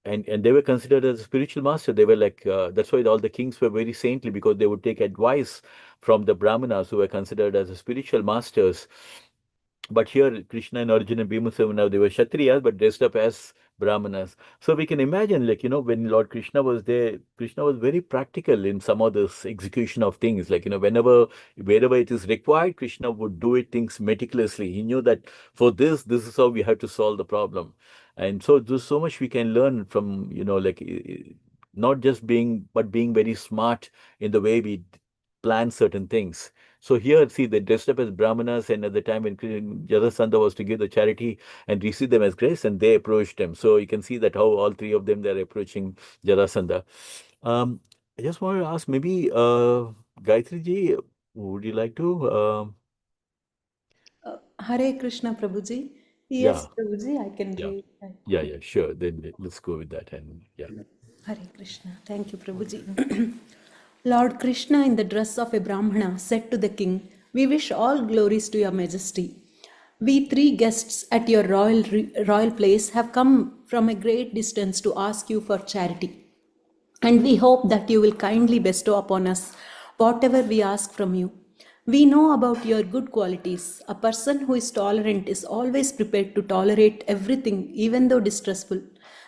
and they were considered as a spiritual master. They were like, that's why all the kings were very saintly, because they would take advice from the Brahmanas who were considered as spiritual masters. But here, Krishna and Arjuna and Bhimasena, now they were Kshatriyas, but dressed up as Brahmanas. So we can imagine, like, when Lord Krishna was there, Krishna was very practical in some of this execution of things. Like, wherever it is required, Krishna would do it things meticulously. He knew that for this is how we have to solve the problem. And so there's so much we can learn from, like not just being, but being very smart in the way we plan certain things. So here, see, they dressed up as Brahmanas, and at the time when Jarasandha was to give the charity and receive them as grace, and they approached him. So you can see that how all three of them, they're approaching Jarasandha. Um, I just want to ask, maybe Gayatri ji, would you like to? Hare Krishna, Prabhuji. Yeah, Yes, Prabhuji, I can yeah, read. yeah, sure. Then let's go with that, and yeah. Hare Krishna. Thank you, Prabhuji. Lord Krishna, in the dress of a Brahmana, said to the king, "We wish all glories to your majesty. We three guests at your royal place have come from a great distance to ask you for charity. And we hope that you will kindly bestow upon us whatever we ask from you. We know about your good qualities. A person who is tolerant is always prepared to tolerate everything, even though distressful.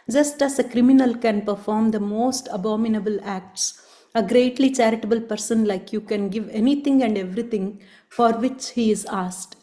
Just as a criminal can perform the most abominable acts, a greatly charitable person like you can give anything and everything for which he is asked.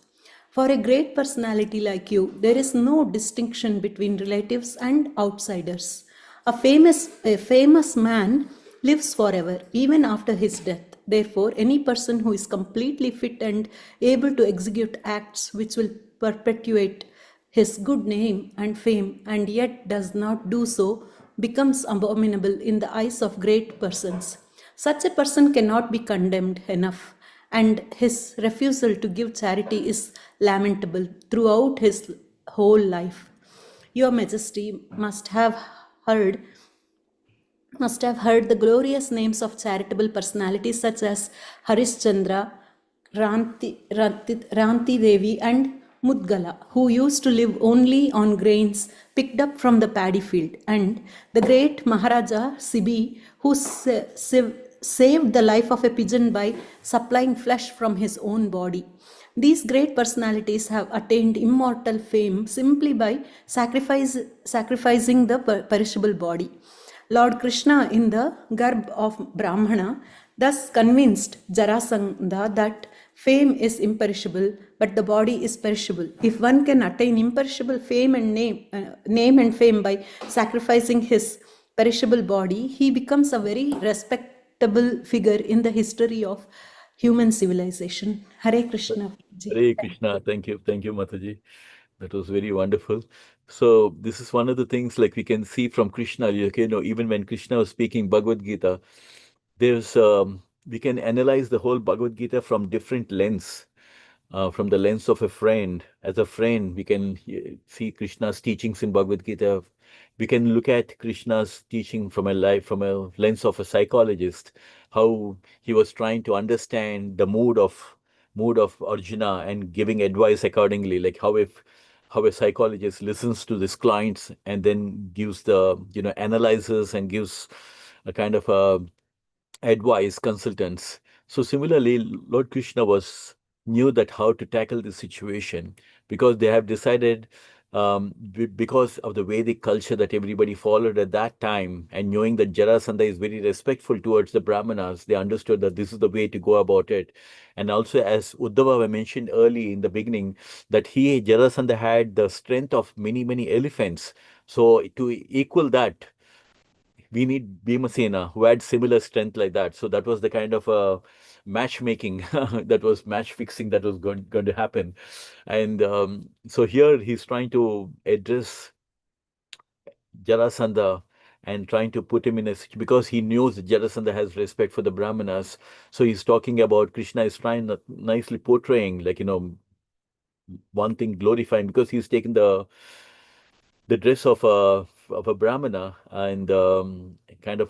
For a great personality like you, there is no distinction between relatives and outsiders. A famous man lives forever, even after his death. Therefore, any person who is completely fit and able to execute acts which will perpetuate his good name and fame, and yet does not do so, becomes abominable in the eyes of great persons. Such a person cannot be condemned enough, and his refusal to give charity is lamentable throughout his whole life. Your Majesty heard must have heard the glorious names of charitable personalities such as Harishchandra, Ranti Devi, and Mudgala, who used to live only on grains picked up from the paddy field, and the great Maharaja Sibi, who saved the life of a pigeon by supplying flesh from his own body. These great personalities have attained immortal fame simply by sacrificing the perishable body. Lord Krishna, in the garb of Brahmana, thus convinced Jarasandha that fame is imperishable, but the body is perishable. If one can attain imperishable fame and name and fame by sacrificing his perishable body, he becomes a very respectable figure in the history of human civilization. Hare Krishna. Hare Krishna. Thank you, Mataji. That was very wonderful. So this is one of the things like we can see from Krishna. Even when Krishna was speaking Bhagavad Gita, there's we can analyze the whole Bhagavad Gita from different lens. From the lens of a friend. As a friend, we can see Krishna's teachings in Bhagavad Gita. We can look at Krishna's teaching from a lens of a psychologist, how he was trying to understand the mood of Arjuna and giving advice accordingly, like how a psychologist listens to his clients and then gives the analyzes and gives a kind of a advice consultants. So similarly, Lord Krishna was knew that how to tackle the situation because they have decided because of the Vedic culture that everybody followed at that time, and knowing that Jarasandha is very respectful towards the Brahmanas, they understood that this is the way to go about it. And also, as Uddhava mentioned early in the beginning, that Jarasandha had the strength of many elephants. So to equal that, we need Bhimasena who had similar strength like that. So that was the kind of matchmaking, that was match fixing that was going to happen. And so here he's trying to address Jarasandha and trying to put him in a situation because he knows that Jarasandha has respect for the Brahmanas. So he's talking about Krishna is trying nicely portraying, like, one thing glorifying because he's taken the dress of a brahmana and kind of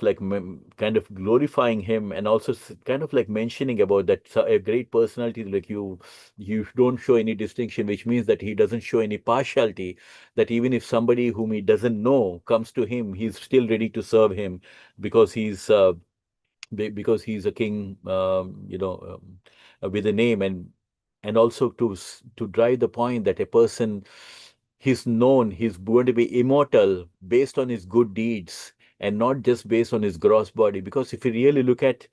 glorifying him, and also kind of like mentioning about that a great personality like you don't show any distinction, which means that he doesn't show any partiality, that even if somebody whom he doesn't know comes to him, he's still ready to serve him because he's a king, with a name, and also to drive the point that a person, he's going to be immortal based on his good deeds and not just based on his gross body. Because if you really look at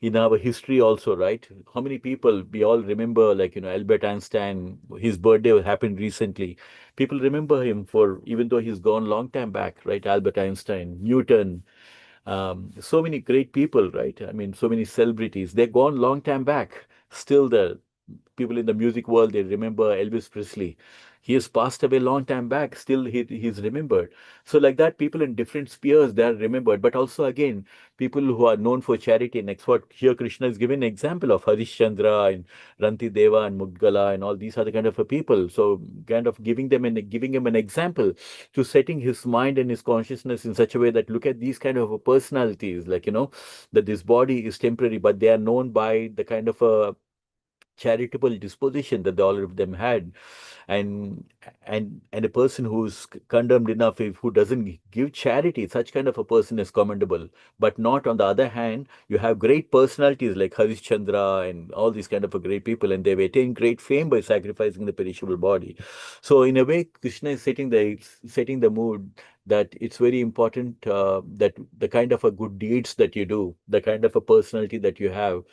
in our history also, right? How many people we all remember, like, Albert Einstein, his birthday happened recently. People remember him for, even though he's gone long time back, right? Albert Einstein, Newton, so many great people, right? I mean, so many celebrities. They're gone long time back. Still, the people in the music world, they remember Elvis Presley. He has passed away long time back. Still, he's remembered. So, like that, people in different spheres, they are remembered. But also, again, people who are known for charity. Next, what here Krishna is giving an example of Harish Chandra and Ranti Deva and Mudgala and all these other kind of a people. So, kind of giving him an example to setting his mind and his consciousness in such a way that look at these kind of personalities, like, that this body is temporary, but they are known by the kind of a charitable disposition that all of them had, and and a person who's condemned enough, if who doesn't give charity, such kind of a person is commendable. But not on the other hand, you have great personalities like Harish Chandra and all these kind of a great people, and they've attained great fame by sacrificing the perishable body. So in a way, Krishna is setting the mood that it's very important, that the kind of a good deeds that you do, the kind of a personality that you have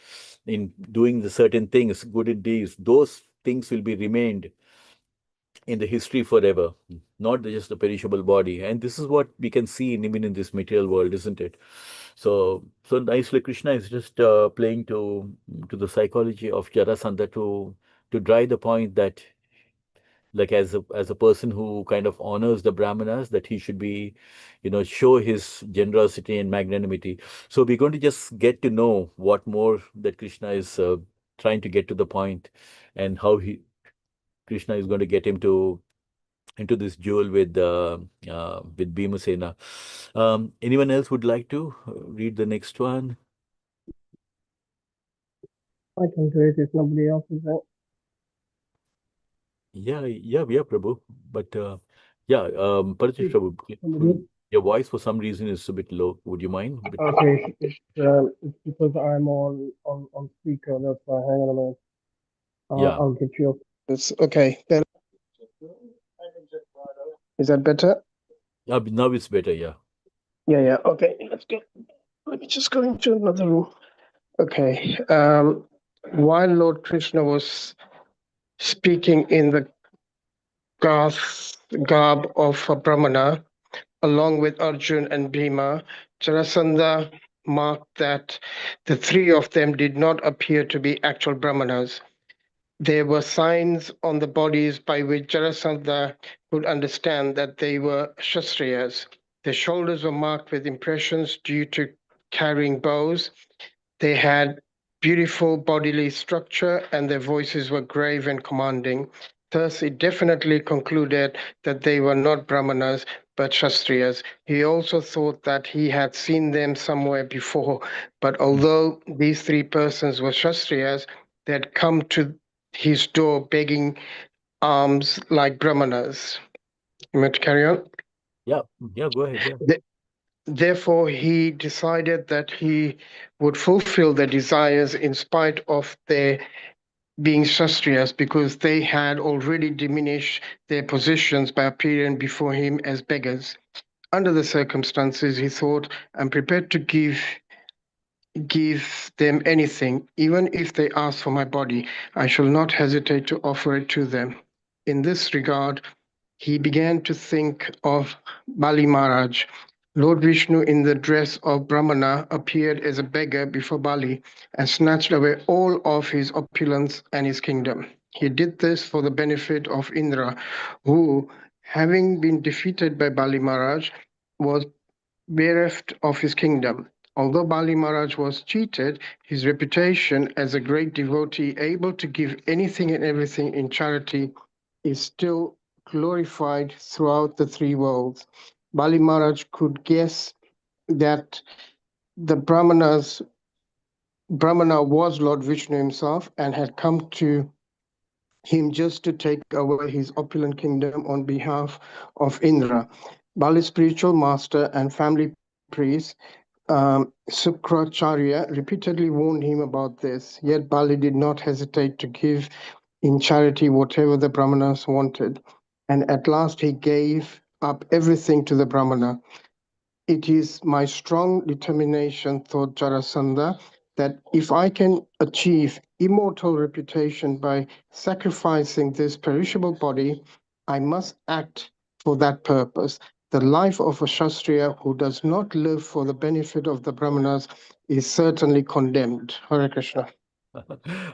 in doing the certain things, good deeds, those things will be remained in the history forever, not just the perishable body. And this is what we can see even in this material world, isn't it? So nicely, Krishna is just playing to the psychology of Jarasandha to drive the point that, like, as a person who kind of honors the Brahmanas, that he should be, show his generosity and magnanimity. So we're going to just get to know what more that Krishna is trying to get to the point, and how Krishna is going to get him to into this duel with Bhimasena. Anyone else would like to read the next one? I can do it if nobody else is there. Yeah, Prabhu. But yeah, Parajit Prabhu, Somebody? your voice for some reason is a bit low. Would you mind? Okay, it's because I'm on speaker. That's why. Hang on a minute. Yeah. I'll get you up. It's okay. Then is that better? Now it's better. Yeah. Yeah. Okay, let's go. Let me just go into another room. Okay. While Lord Krishna was speaking in the garb of a Brahmana, along with Arjun and Bhima, Jarasandha marked that the three of them did not appear to be actual Brahmanas. There were signs on the bodies by which Jarasandha could understand that they were Kshatriyas. Their shoulders were marked with impressions due to carrying bows. They had beautiful bodily structure, and their voices were grave and commanding. Thus, he definitely concluded that they were not Brahmanas, but Kshatriyas. He also thought that he had seen them somewhere before, but although these three persons were Kshatriyas, they had come to his door begging alms like Brahmanas. You want to carry on? Yeah, go ahead. Yeah. Therefore, he decided that he would fulfill their desires in spite of their being Shastriyas, because they had already diminished their positions by appearing before him as beggars. Under the circumstances, he thought, I'm prepared to give them anything, even if they ask for my body. I shall not hesitate to offer it to them. In this regard, he began to think of Bali Maharaj. Lord Vishnu, in the dress of Brahmana, appeared as a beggar before Bali and snatched away all of his opulence and his kingdom. He did this for the benefit of Indra, who, having been defeated by Bali Maharaj, was bereft of his kingdom. Although Bali Maharaj was cheated, his reputation as a great devotee, able to give anything and everything in charity, is still glorified throughout the three worlds. Bali Maharaj could guess that the Brahmana was Lord Vishnu himself and had come to him just to take away his opulent kingdom on behalf of Indra. Bali's spiritual master and family priest, Sukracharya, repeatedly warned him about this, yet Bali did not hesitate to give in charity whatever the Brahmanas wanted. And at last he gave up everything to the Brahmana. It is my strong determination, thought Jarasandha, that if I can achieve immortal reputation by sacrificing this perishable body, I must act for that purpose. The life of a Shastriya who does not live for the benefit of the Brahmanas is certainly condemned. Hare Krishna.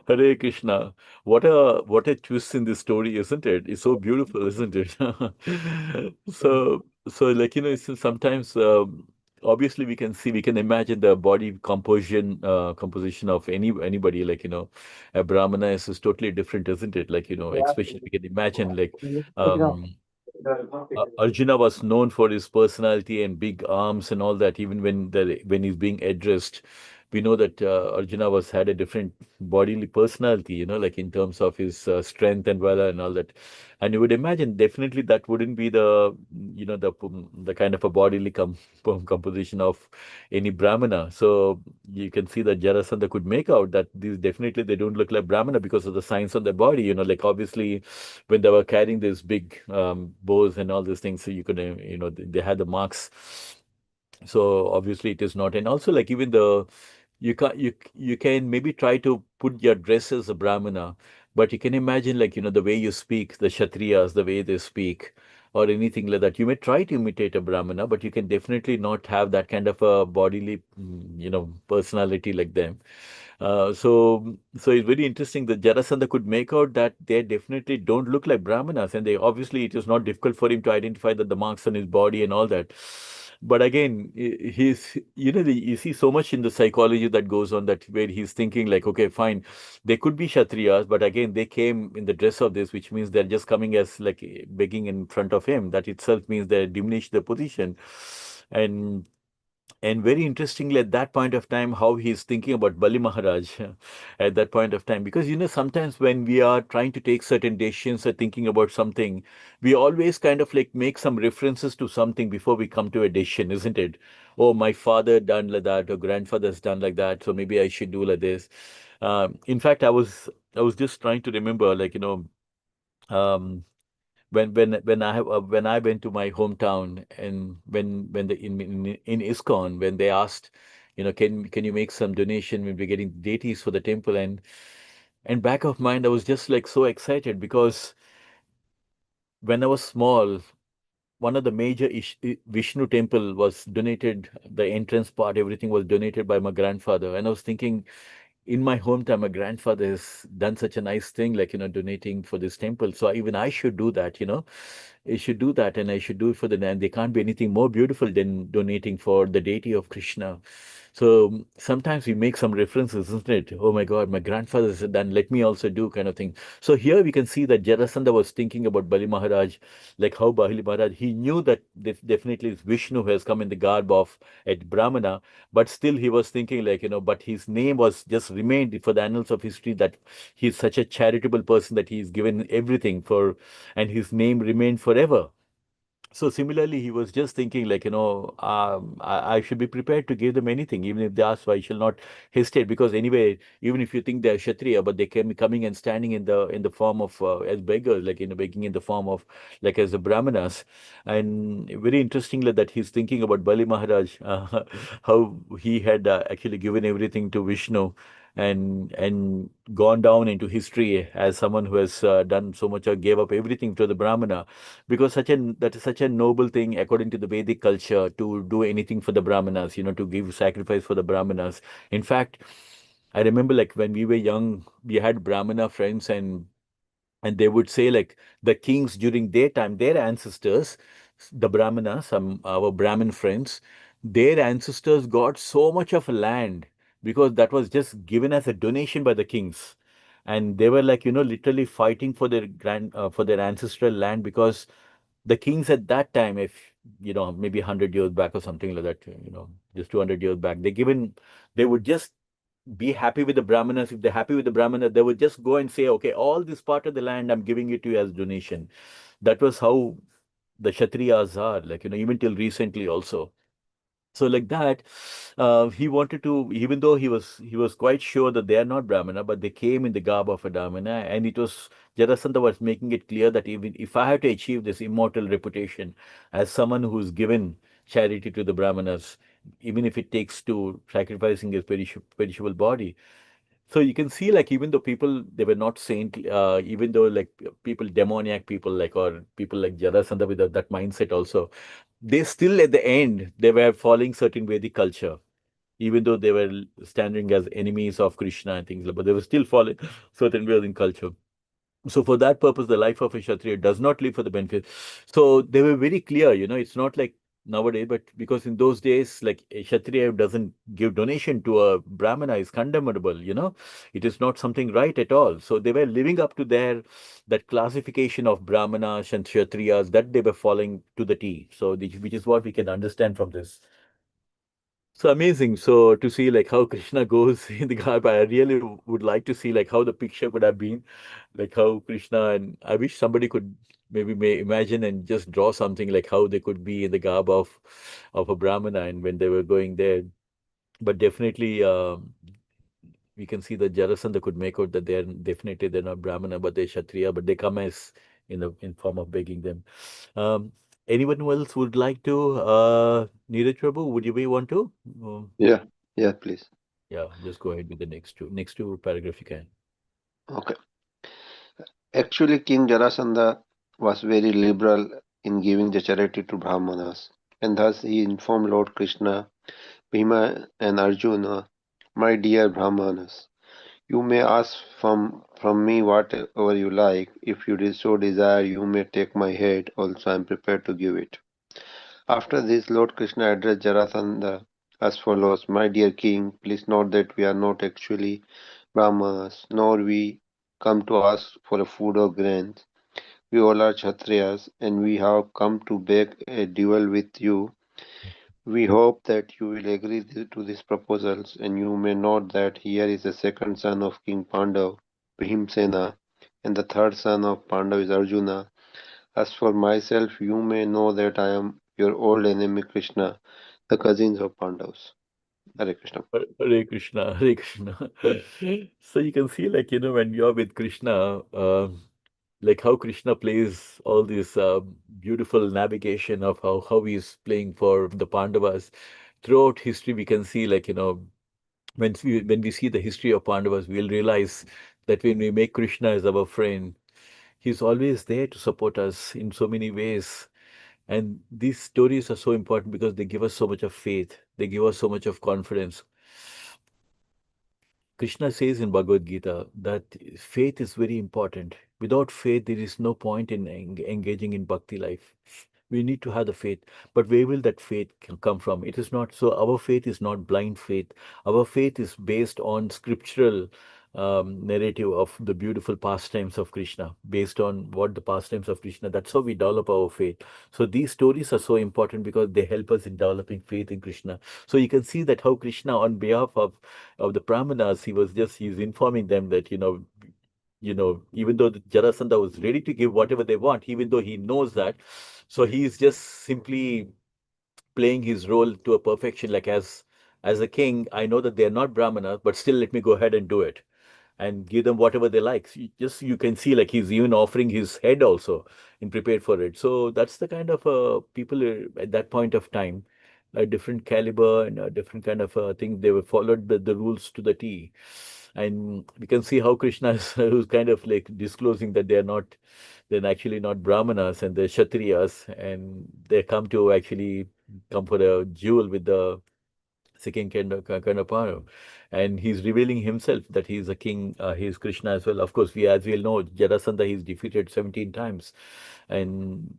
Hare Krishna. What a twist in this story, isn't it? It's so beautiful, isn't it? So like sometimes obviously we can imagine the body composition of anybody, like a brahmana is totally different, isn't it? Like especially we can imagine like um Arjuna was known for his personality and big arms and all that. Even when he's being addressed, we know that Arjuna was had a different bodily personality. Like in terms of his strength and valor and all that. And you would imagine definitely that wouldn't be the kind of a bodily composition of any Brahmana. So you can see that Jarasandha could make out that these definitely they don't look like Brahmana because of the signs on their body. Like obviously when they were carrying these big bows and all these things, so you could they had the marks. So obviously it is not. And also like even the you can maybe try to put your dress as a brahmana, but you can imagine like the way you speak, the kshatriyas, the way they speak, or anything like that. You may try to imitate a brahmana, but you can definitely not have that kind of a bodily personality like them. So it's very interesting that Jarasandha could make out that they definitely don't look like Brahmanas, and they obviously it was not difficult for him to identify that the marks on his body and all that. But again, he's you see so much in the psychology that goes on that where he's thinking like, okay, fine, they could be Kshatriyas, but again they came in the dress of this, which means they're just coming as like begging in front of him. That itself means they diminish the position, and very interestingly, at that point of time, how he's thinking about Bali Maharaj at that point of time. Because, sometimes when we are trying to take certain decisions or thinking about something, we always kind of like make some references to something before we come to a decision, isn't it? Oh, my father done like that, or grandfather's done like that, so maybe I should do like this. In fact, I was just trying to remember, like, um, when I went to my hometown, and when the in ISKCON, when they asked, can you make some donation when we're getting deities for the temple, and back of mind I was just like so excited because when I was small, one of the major Vishnu temple was donated, the entrance part, everything was donated by my grandfather, and I was thinking, in my hometown, my grandfather has done such a nice thing, like, donating for this temple. So even I should do that, I should do that, and I should do it for the, and there can't be anything more beautiful than donating for the deity of Krishna. So sometimes we make some references, isn't it? Oh my God, my grandfather said that, let me also do kind of thing. So here we can see that Jarasandha was thinking about Bali Maharaj, like how Bali Maharaj, he knew that this definitely is Vishnu who has come in the garb of a Brahmana, but still he was thinking like, but his name was just remained for the annals of history that he's such a charitable person that he's given everything for, and his name remained forever. So similarly, he was just thinking like, I should be prepared to give them anything, even if they ask, I shall not hesitate, because anyway, even if you think they're Kshatriya, but they can be coming and standing in the form of as beggars, like begging in the form of like as the Brahmanas. And very interestingly that he's thinking about Bali Maharaj, how he had actually given everything to Vishnu, and gone down into history as someone who has done so much or gave up everything to the Brahmana, because that is such a noble thing according to the Vedic culture to do anything for the Brahmanas, to give sacrifice for the Brahmanas. In fact, I remember like when we were young, we had Brahmana friends, and they would say like the kings during their time, their ancestors, the Brahmanas, some our Brahmin friends, their ancestors got so much of land because that was just given as a donation by the kings, and they were like literally fighting for their for their ancestral land, because the kings at that time, if maybe 100 years back or something like that, just 200 years back, they would just be happy with the Brahmanas. If they're happy with the Brahmana, they would just go and say, okay, all this part of the land, I'm giving it to you as donation. That was how the Kshatriyas are, like, even till recently also. So like that, he wanted to, even though he was quite sure that they are not Brahmana, but they came in the garb of a Brahmana, and it was Jarasandha was making it clear that even if I have to achieve this immortal reputation as someone who's given charity to the Brahmanas, even if it takes to sacrificing his perishable body. So you can see, like, even though people, they were not saintly, even though like people, demoniac people, like, or people like Jarasandha with that mindset also, they still at the end, they were following certain Vedic culture, even though they were standing as enemies of Krishna and things like, but they were still following certain Vedic culture. So for that purpose, the life of a Kshatriya does not live for the benefit. So they were very clear, it's not like nowadays, but because in those days, like a Kshatriya doesn't give donation to a Brahmana is condemnable. It is not something right at all. So they were living up to that classification of Brahmanas and Kshatriyas that they were following to the T. So which is what we can understand from this. So amazing. So to see like how Krishna goes in the garb, I really would like to see like how the picture would have been, like how Krishna, and I wish somebody could maybe may imagine and just draw something like how they could be in the garb of a Brahmana and when they were going there. But definitely we can see that Jarasandha could make out that they're not Brahmana, but they're Kshatriya, but they come as in form of begging them. Um, Anyone else would like to? Neeraj Prabhu, would you be want to? Yeah, yeah, please. Yeah, just go ahead with the next two paragraph you can. Okay. Actually, King Jarasandha was very liberal in giving the charity to Brahmanas, and thus he informed Lord Krishna, Bhima, and Arjuna, "My dear Brahmanas, you may ask from me whatever you like. If you so desire, you may take my head. Also, I am prepared to give it." After this, Lord Krishna addressed Jarasandha as follows: "My dear king, please note that we are not actually Brahmanas, nor we come to ask for a food or grains. We all are Kshatriyas, and we have come to beg a duel with you. We hope that you will agree to these proposals, and you may note that here is the second son of King Pandav, Bhimsena, and the third son of Pandav is Arjuna. As for myself, you may know that I am your old enemy Krishna, the cousins of Pandavas." Hare Krishna. Hare Krishna, Hare Krishna. So you can see, like, when you're with Krishna, like how Krishna plays all this beautiful navigation of how he's playing for the Pandavas. Throughout history, we can see, like, when we see the history of Pandavas, we'll realize that when we make Krishna as our friend, he's always there to support us in so many ways. And these stories are so important because they give us so much of faith. They give us so much of confidence. Krishna says in Bhagavad Gita that faith is very important. Without faith, there is no point in engaging in bhakti life. We need to have the faith. But where will that faith come from? It is not so. Our faith is not blind faith. Our faith is based on scriptural narrative of the beautiful pastimes of Krishna, based on what the pastimes of Krishna. That's how we develop our faith. So these stories are so important because they help us in developing faith in Krishna. So you can see that how Krishna, on behalf of the Brahmanas, he's informing them that even though the Jarasandha was ready to give whatever they want, even though he knows that, so he's just simply playing his role to a perfection. Like, as a king, I know that they're not Brahmanas, but still let me go ahead and do it and give them whatever they like. So you can see, like, he's even offering his head also in prepared for it. So that's the kind of people at that point of time, a different caliber and a different kind of thing. They were followed the rules to the T. And we can see how Krishna is who's kind of like disclosing that they're actually not Brahmanas and they're Kshatriyas, and they come for a jewel with the second kind of power. And he's revealing himself that he's a king, he's Krishna as well. Of course, as we all know, Jarasandha he's defeated 17 times. And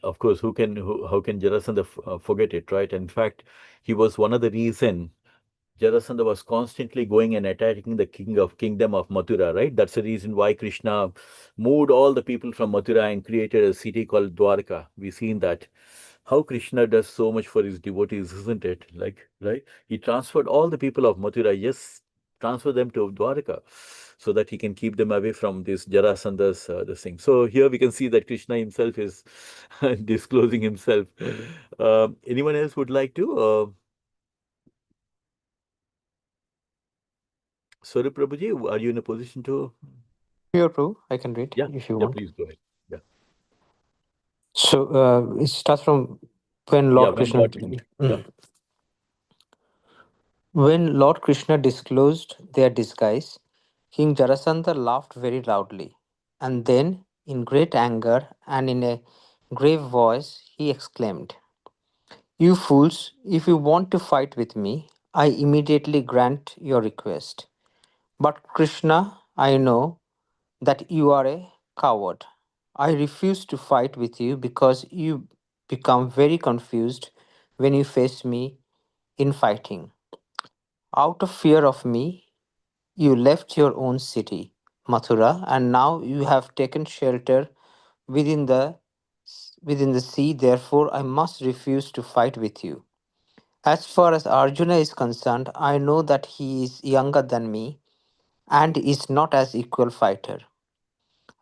of course, how can Jarasandha forget it, right? In fact, he was one of the reason Jarasandha was constantly going and attacking the kingdom of Mathura, right? That's the reason why Krishna moved all the people from Mathura and created a city called Dwarka. We've seen that. How Krishna does so much for his devotees, isn't it? Like, right? He transferred all the people of Mathura, yes, transfer them to Dwarka so that he can keep them away from this Jarasandha's this thing. So here we can see that Krishna himself is disclosing himself. Anyone else would like to? Sorry, Prabhuji, are you in a position to? Sure, Prabhu. I can read if you want. Please go ahead. Yeah. So it starts from when Lord Krishna. When Lord Krishna disclosed their disguise, King Jarasandha laughed very loudly, and then, in great anger and in a grave voice, he exclaimed, "You fools, if you want to fight with me, I immediately grant your request. But Krishna, I know that you are a coward. I refuse to fight with you because you become very confused when you face me in fighting. Out of fear of me, you left your own city, Mathura, and now you have taken shelter within the within the sea. Therefore, I must refuse to fight with you. As far as Arjuna is concerned, I know that he is younger than me and is not as equal fighter.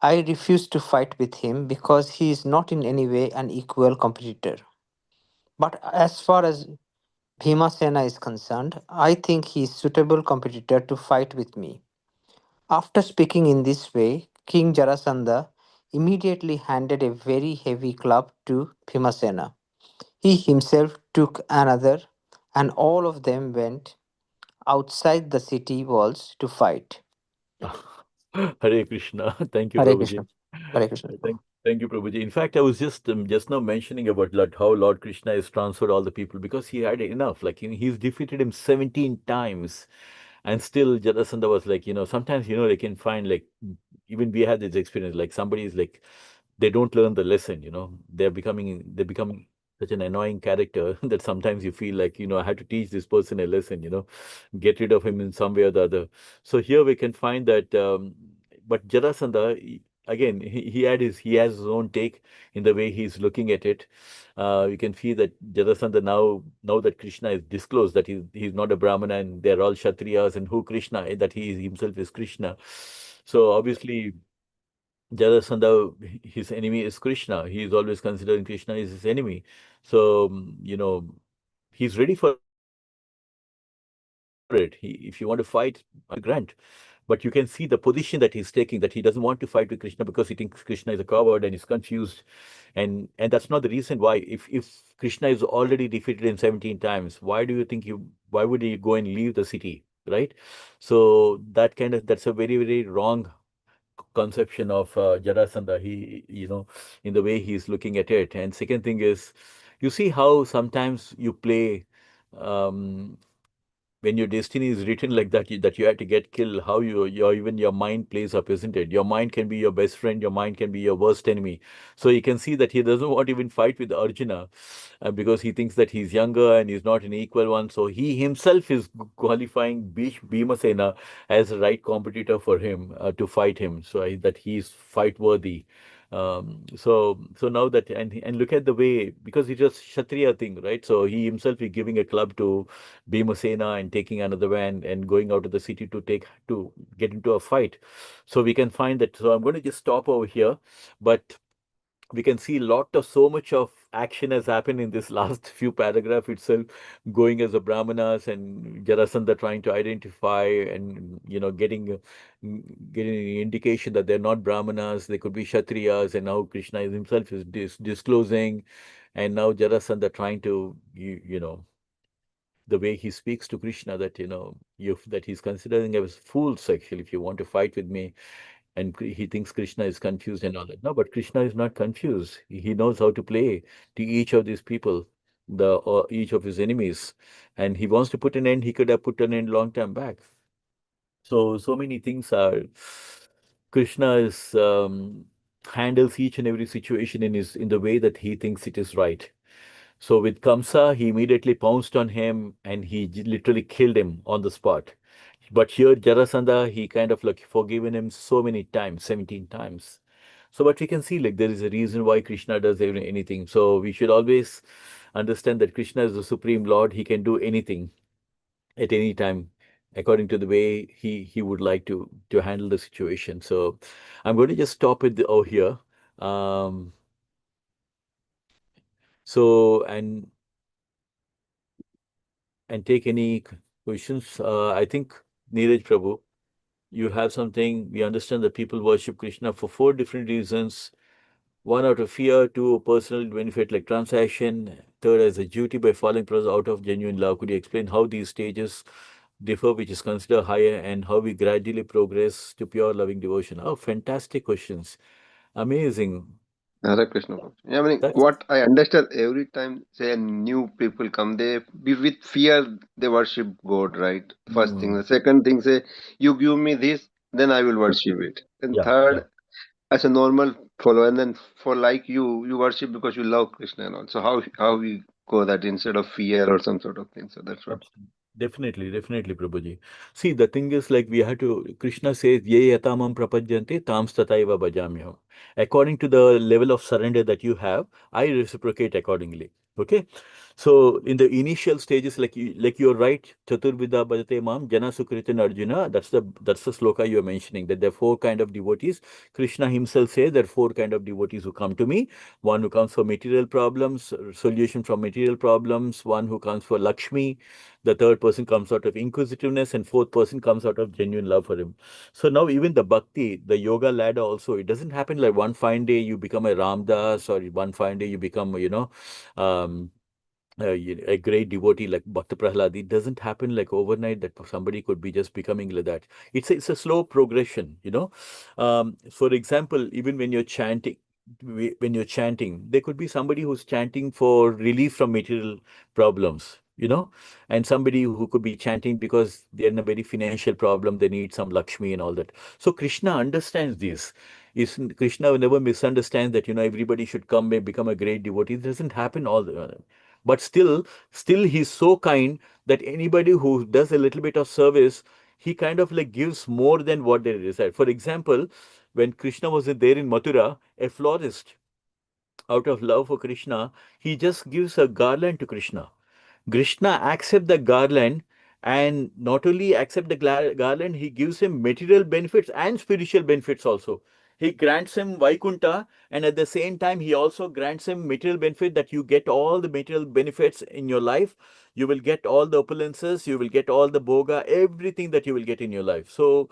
I refuse to fight with him because he is not in any way an equal competitor. But as far as Bhimasena is concerned, I think he is suitable competitor to fight with me. After speaking in this way, King Jarasandha immediately handed a very heavy club to Bhimasena. He himself took another, and all of them went outside the city walls to fight. Hare Krishna. Thank you, Hare Prabhuji. Krishna. Hare Krishna. Thank you, Prabhuji. In fact, I was just now mentioning about how Lord Krishna has transferred all the people because he had enough. Like, he's defeated him 17 times. And still Jarasandha was like, sometimes, they can find like, even we had this experience, like somebody is like, they don't learn the lesson, they're becoming such an annoying character that sometimes you feel like, I had to teach this person a lesson, get rid of him in some way or the other. So here we can find that, but Jarasandha, again, he has his own take in the way he's looking at it. You can see that Jarasandha now that Krishna is disclosed that he's not a Brahmana and they're all Kshatriyas and who Krishna, that he himself is Krishna. So obviously Jarasandha, his enemy is Krishna. He is always considering Krishna is his enemy. So, he's ready for it. If you want to fight, I will grant. But you can see the position that he's taking, that he doesn't want to fight with Krishna because he thinks Krishna is a coward and is confused. And that's not the reason why. If Krishna is already defeated him 17 times, why would he go and leave the city, right? So that's a very, very wrong conception of Jarasandha. In the way he's looking at it. And second thing is, you see how sometimes you play, um, when your destiny is written like that, that you have to get killed, how even your mind plays up, isn't it? Your mind can be your best friend, your mind can be your worst enemy. So you can see that he doesn't want to even fight with Arjuna, because he thinks that he's younger and he's not an equal one. So he himself is qualifying Bhimasena as a right competitor for him, to fight him, so that he's fight worthy. So now that, and look at the way, because it's just Kshatriya thing, right? So he himself is giving a club to Bhimasena and taking another van and going out of the city to get into a fight. So we can find that. So I'm going to just stop over here, but we can see so much of action has happened in this last few paragraph itself, going as a Brahmanas and Jarasandha trying to identify and getting an indication that they're not Brahmanas, they could be Kshatriyas, and now Krishna is himself is disclosing, and now Jarasandha trying to the way he speaks to Krishna, that that he's considering as fools actually if you want to fight with me, and he thinks Krishna is confused and all that. No, but Krishna is not confused. He knows how to play to each of these people, or each of his enemies, and he wants to put an end. He could have put an end long time back. So many things are. Krishna is handles each and every situation in the way that he thinks it is right. So with Kamsa, he immediately pounced on him and he literally killed him on the spot. But here, Jarasandha, he kind of like forgiven him so many times, 17 times. So, but we can see like there is a reason why Krishna does anything. So we should always understand that Krishna is the Supreme Lord. He can do anything at any time according to the way he would like to handle the situation. So I'm going to just stop it over here. Um, so and take any questions. I think, Neeraj Prabhu, you have something. We understand that people worship Krishna for four different reasons. One, out of fear. Two, personal benefit like transaction. Third, as a duty by following process out of genuine love. Could you explain how these stages differ, which is considered higher, and how we gradually progress to pure loving devotion? Oh, fantastic questions. Amazing. Hare Krishna. Bhakti. Yeah, I mean, That's what I understand every time, say, new people come, they be with fear, they worship God, right? First thing. mm, The second thing, say, you give me this, then I will worship it. And yeah, yeah. third, as a normal follower, and then for like you worship because you love Krishna and all. So how we go that instead of fear or some sort of thing. So that's what. Absolutely. Definitely, Prabhuji. See, the thing is like we have to, Krishna says, Ye yatamam prapajyante tam stataiva bhajamyaham. According to the level of surrender that you have, I reciprocate accordingly. Okay. So in the initial stages, like you're right, Chaturvida bhajate mam, Jana Sukritin Arjuna, that's the sloka you're mentioning, that there are four kind of devotees. Krishna himself says there are four kind of devotees who come to me. One who comes for material problems, solution from material problems, one who comes for Lakshmi, the third person comes out of inquisitiveness, and fourth person comes out of genuine love for him. So now even the bhakti, the yoga ladder also, it doesn't happen like one fine day you become a Ramdas, or one fine day you become, um, a great devotee like Bhakta Prahlad. It doesn't happen like overnight that somebody could be just becoming like that. It's a slow progression, For example, even when you're chanting, there could be somebody who's chanting for relief from material problems, and somebody who could be chanting because they're in a very financial problem, they need some Lakshmi and all that. So Krishna understands this. Krishna never misunderstands that, everybody should come and become a great devotee. It doesn't happen all the but still he's so kind that anybody who does a little bit of service, he kind of like gives more than what they desire. For example, when Krishna was there in Mathura, a florist, out of love for Krishna, he just gives a garland to Krishna. Krishna accepts the garland, and not only accept the garland, he gives him material benefits and spiritual benefits also. He grants him Vaikunta, and at the same time, he also grants him material benefit, that you get all the material benefits in your life. You will get all the opulences, you will get all the boga, everything that you will get in your life. So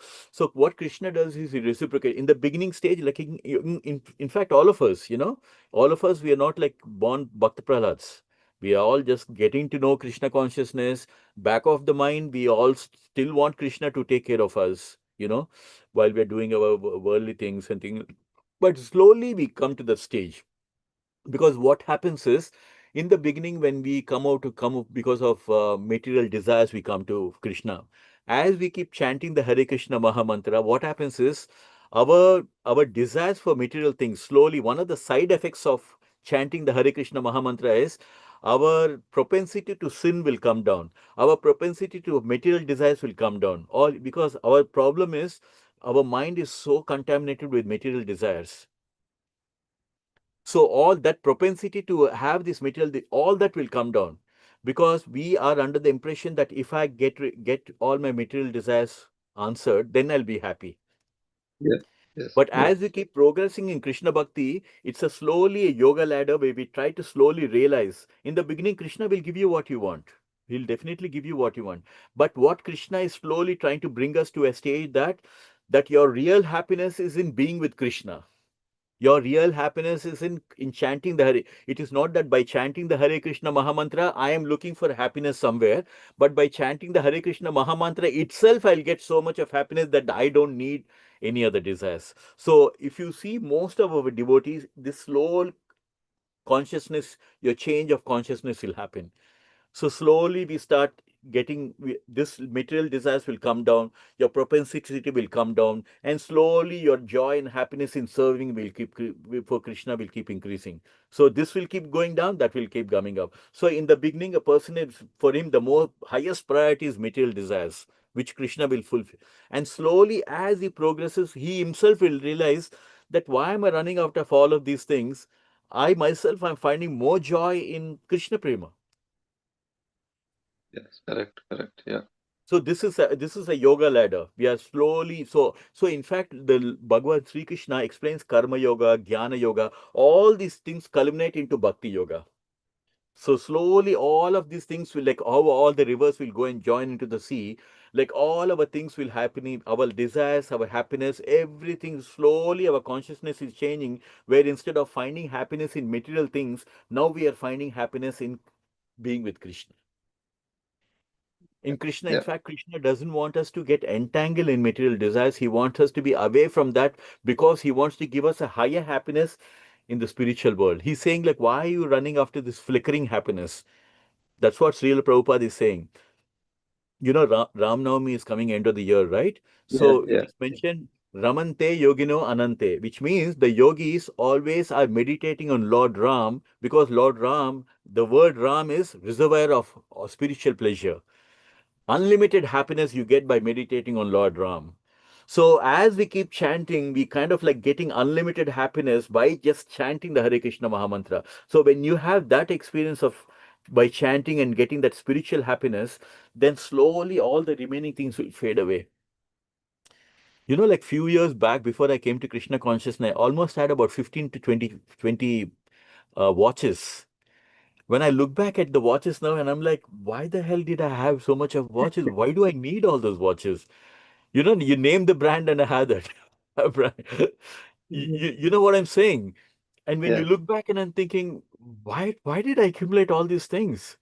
what Krishna does is he reciprocates. In the beginning stage, like in fact, all of us, we are not like born Bhakta Prahlads. We are all just getting to know Krishna consciousness. Back of the mind, we all still want Krishna to take care of us, while we're doing our worldly things and things. But slowly we come to the stage, because what happens is, in the beginning, when we come because of material desires, we come to Krishna. As we keep chanting the Hare Krishna Maha Mantra, what happens is, our desires for material things, slowly, one of the side effects of chanting the Hare Krishna Maha Mantra is, our propensity to sin will come down, our propensity to material desires will come down, all because our problem is, our mind is so contaminated with material desires. So all that propensity to have this material, all that will come down, because we are under the impression that if I get all my material desires answered, then I'll be happy. Yes. Yes. But Yes. as we keep progressing in Krishna Bhakti, it's slowly a yoga ladder where we try to slowly realize. In the beginning, Krishna will give you what you want. He'll definitely give you what you want. But what Krishna is slowly trying to bring us to a stage that your real happiness is in being with Krishna. Your real happiness is in chanting the Hare. It is not that by chanting the Hare Krishna Mahamantra, I am looking for happiness somewhere, but by chanting the Hare Krishna Mahamantra itself, I'll get so much of happiness that I don't need any other desires. So if you see most of our devotees, this slow consciousness, your change of consciousness will happen. So slowly we start getting this material desires will come down, your propensity will come down, and slowly your joy and happiness in serving will keep for Krishna will keep increasing. So this will keep going down, that will keep coming up. So in the beginning, a person is, for him, the more highest priority is material desires, which Krishna will fulfill. And slowly, as he progresses, he himself will realize that why am I running after all of these things? I myself am finding more joy in Krishna Prema. Yes. Correct. Correct. Yeah. So this is a yoga ladder. We are slowly, so in fact, the Bhagavad Sri Krishna explains karma yoga, jnana yoga. All these things culminate into bhakti yoga. So slowly, all of these things will, like how all the rivers will go and join into the sea, like all our things will happen, our desires, our happiness, everything slowly, our consciousness is changing, where instead of finding happiness in material things, now we are finding happiness in being with Krishna. In Krishna, in Yeah. fact, Krishna doesn't want us to get entangled in material desires. He wants us to be away from that because he wants to give us a higher happiness in the spiritual world. He's saying, like, why are you running after this flickering happiness? That's what Srila Prabhupada is saying. Ram Navami is coming end of the year, right? Yeah. So it Yeah. is mentioned Ramante Yogino Anante, which means the yogis always are meditating on Lord Ram, because Lord Ram, the word Ram is reservoir of spiritual pleasure. Unlimited happiness you get by meditating on Lord Ram. So as we keep chanting, we kind of like getting unlimited happiness by just chanting the Hare Krishna Mahamantra. So when you have that experience of by chanting and getting that spiritual happiness, then slowly all the remaining things will fade away. Like few years back, before I came to Krishna consciousness, I almost had about 15 to 20 watches. When I look back at the watches now, and I'm like, why the hell did I have so much of watches? Why do I need all those watches? You name the brand and I had that. Brand. You know what I'm saying? And when you Yeah. look back and I'm thinking, why did I accumulate all these things?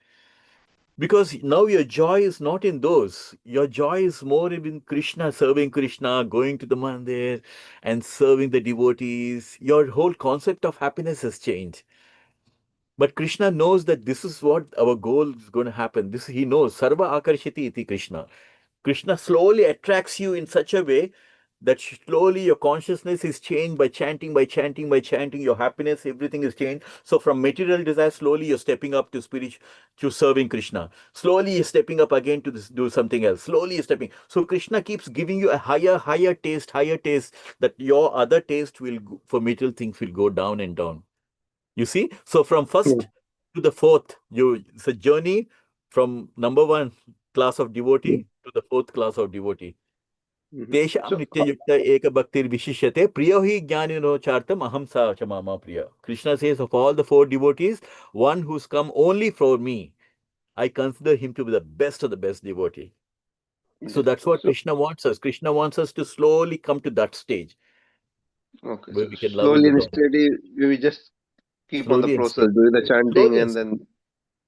Because now your joy is not in those. Your joy is more in Krishna, serving Krishna, going to the mandir and serving the devotees. Your whole concept of happiness has changed. But Krishna knows that this is what our goal is going to happen. This he knows. Sarva akarshiti iti Krishna. Krishna slowly attracts you in such a way that slowly your consciousness is changed by chanting, by chanting, by chanting. Your happiness, everything is changed. So from material desire, slowly you're stepping up to spiritual, to serving Krishna. Slowly you're stepping up again to do something else. Slowly you're stepping. So Krishna keeps giving you a higher taste, that your other taste will for material things will go down and down. You see? So from first to the fourth, it's a journey from number one class of devotee to the fourth class of devotee. Tesham So, nityayukta eka bhaktir vishishyate priyo hi jnanino chartam aham sa chamama priya. Krishna says of all the four devotees, one who's come only for me, I consider him to be the best of the best devotee. So yeah. that's what So, Krishna wants us. Krishna wants us to slowly come to that stage okay. where So we can love in slowly the and Lord. steady, we will just keep on the Slowly and process, steady. doing the chanting, Slowly and and steady. then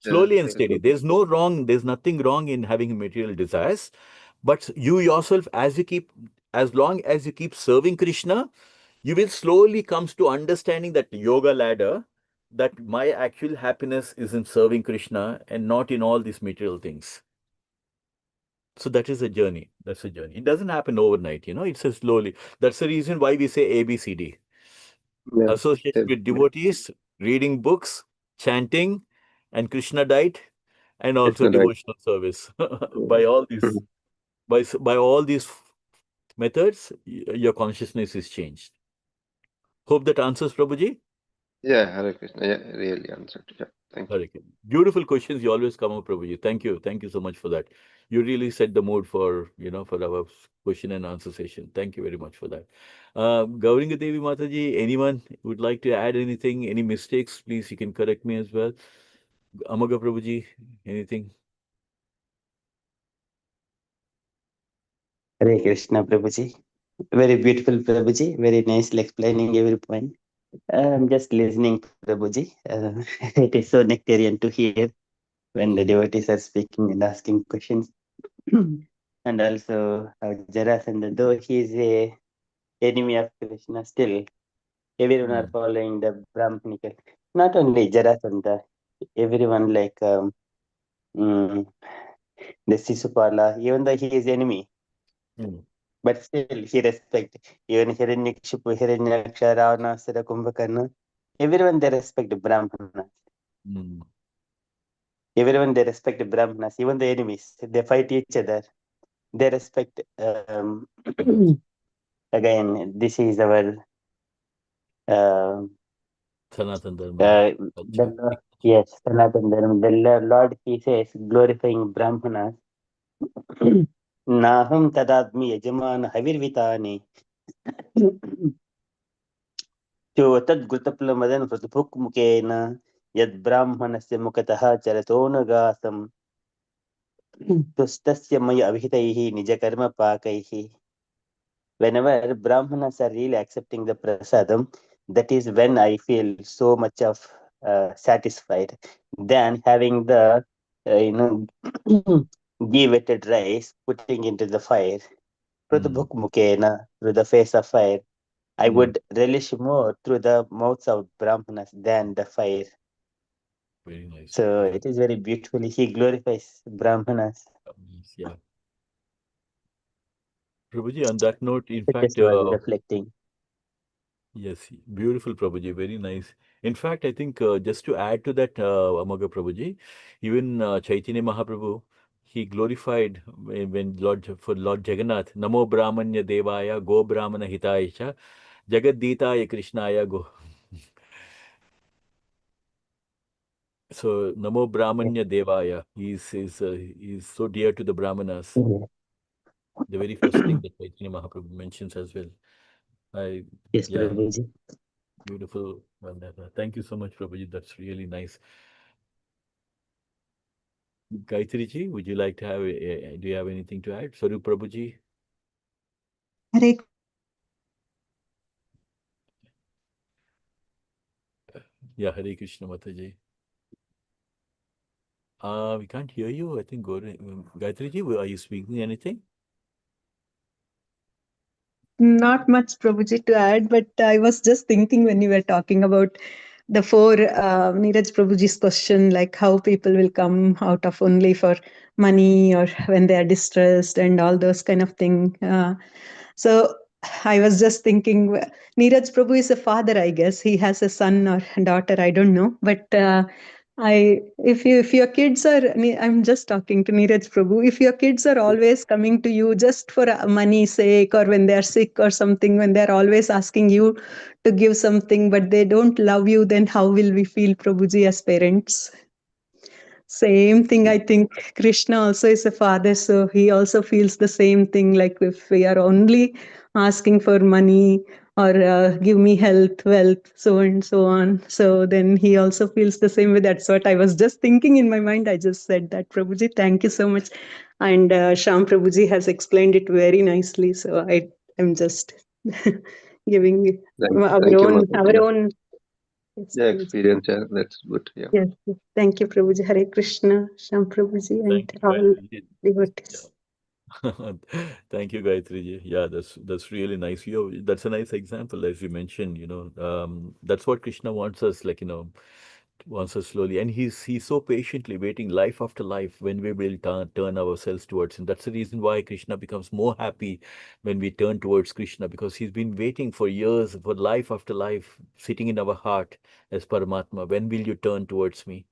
yeah, Slowly and very steady. good. There's nothing wrong in having material desires, but you yourself, as long as you keep serving Krishna, you will slowly comes to understanding that yoga ladder, that my actual happiness is in serving Krishna and not in all these material things. So that is a journey. That's a journey. It doesn't happen overnight, it's a slowly. That's the reason why we say ABCD. Yeah. Association with devotees, reading books, chanting, and Krishna diet, and also Krishna, right? devotional service. Yeah. By all these, Mhm. by all these methods, your consciousness is changed. Hope that answers, Prabhuji. Yeah, Hare Krishna. Yeah, really answered. Yeah, thank you. Very good. Beautiful questions. You always come up, Prabhuji. Thank you so much for that. You really set the mood for for our question and answer session. Thank you very much for that. Gauringa Devi Mataji, anyone would like to add anything? Any mistakes? Please, you can correct me as well. Amaga Prabhuji, anything? Hare Krishna, Prabhuji. Very beautiful, Prabhuji. Very nicely explaining every point. I'm just listening, Prabhuji. It is so nectarian to hear when the devotees are speaking and asking questions. And also, Jarasandha, though he is a enemy of Krishna, still everyone are following the Brahmanical. Not only Jarasandha, everyone like mm, the Sisupala, even though he is enemy, Mm. but still he respect. Even Hiranyakshipu, Hiranyaksha, Ravanasura, Kumbhakarna, everyone they respect Brahmana. Mm. Everyone they respect Brahmanas, even the enemies. They fight each other. They respect. Again, this is our uh, Sanatan Dharma culture. yes, Sanatan Dharma. The Lord, he says, glorifying Brahmanas. Naham tadadmi yajaman havirvitani. So tad gutapla madan prathupuk mukena यद् ब्राह्मणस्य मुखतः चरतोऽनुगासं तुष्टस्य मयि अभिहितैः निजकर्मपाकैः. Whenever Brahmanas are really accepting the prasadam, that is when I feel so much of satisfied than having the ghee wetted rice putting into the fire through the book mukena, through the face of fire. I would relish more through the mouths of Brahmanas than the fire. Very nice. So it is very beautifully. He glorifies Brahmanas. Yeah. Prabhuji, on that note, in I fact, just was reflecting. yes, beautiful Prabhuji, very nice. In fact, I think just to add to that, Amoga Prabhuji, even Chaitanya Mahaprabhu, he glorified when Lord Jagannath, Namo Brahmanya Devaya, Go Brahmana Hitayasha, Jagaditaya Krishnaya Go. So Namo Brahmanya Devaya, he's so dear to the Brahmanas. The very first thing that Chaitanya Mahaprabhu mentions as well. Yes, Yeah. Prabhuji. Beautiful. Thank you so much, Prabhuji. That's really nice. Gayatri ji, would you like to have, do you have anything to add? Sorry, Prabhuji. Hare Yeah, Hare Krishna Mataji. We can't hear you. I think Gayatri ji, are you speaking anything? Not much, Prabhuji, to add, but I was just thinking when you were talking about the four Neeraj Prabhuji's question, like how people will come out of only for money or when they are distressed and all those kind of thing. So I was just thinking, Neeraj Prabhu is a father, I guess. He has a son or daughter, I don't know, but if your kids are, I'm just talking to Neeraj Prabhu, if your kids are always coming to you just for money sake or when they are sick or something, when they're always asking you to give something but they don't love you, then how will we feel, Prabhuji, as parents? Same thing, I think Krishna also is a father, so he also feels the same thing. Like if we are only asking for money or give me health, wealth, so and so on, so then he also feels the same way. That's what I was just thinking in my mind. I just said that, Prabhuji. Thank you so much. And Sham Prabhuji has explained it very nicely. So I'm just giving Thank you, our Mataji. own. Yes, Yeah, Prabhuji. experience. Yeah, that's good. Yeah. Yes, yes. Thank you, Prabhuji. Hare Krishna, Sham Prabhuji, and Thank you, all Gayatri ji. devotees. Thank you, Gayatri ji. Yeah, that's really nice. That's a nice example, as you mentioned. That's what Krishna wants us, like wants us slowly, and he's so patiently waiting, life after life, when we will turn ourselves towards him. That's the reason why Krishna becomes more happy when we turn towards Krishna, because he's been waiting for years, for life after life, sitting in our heart as Paramatma. When will you turn towards me?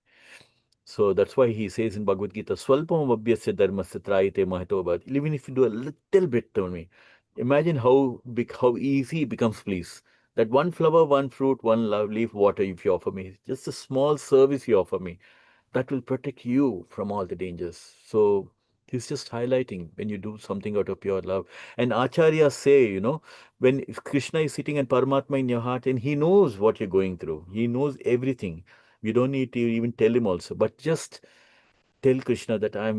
So that's why he says in Bhagavad Gita, Swalpam abhyasya dharmasya trayate mahatobat. Even if you do a little bit to me, imagine how big, how easy it becomes, please. That one flower, one fruit, one leaf, water, if you offer me, just a small service you offer me, that will protect you from all the dangers. So he's just highlighting when you do something out of pure love. And Acharyas say, when Krishna is sitting and Paramatma in your heart, and he knows what you're going through, he knows everything. You don't need to even tell him also, but just tell Krishna that I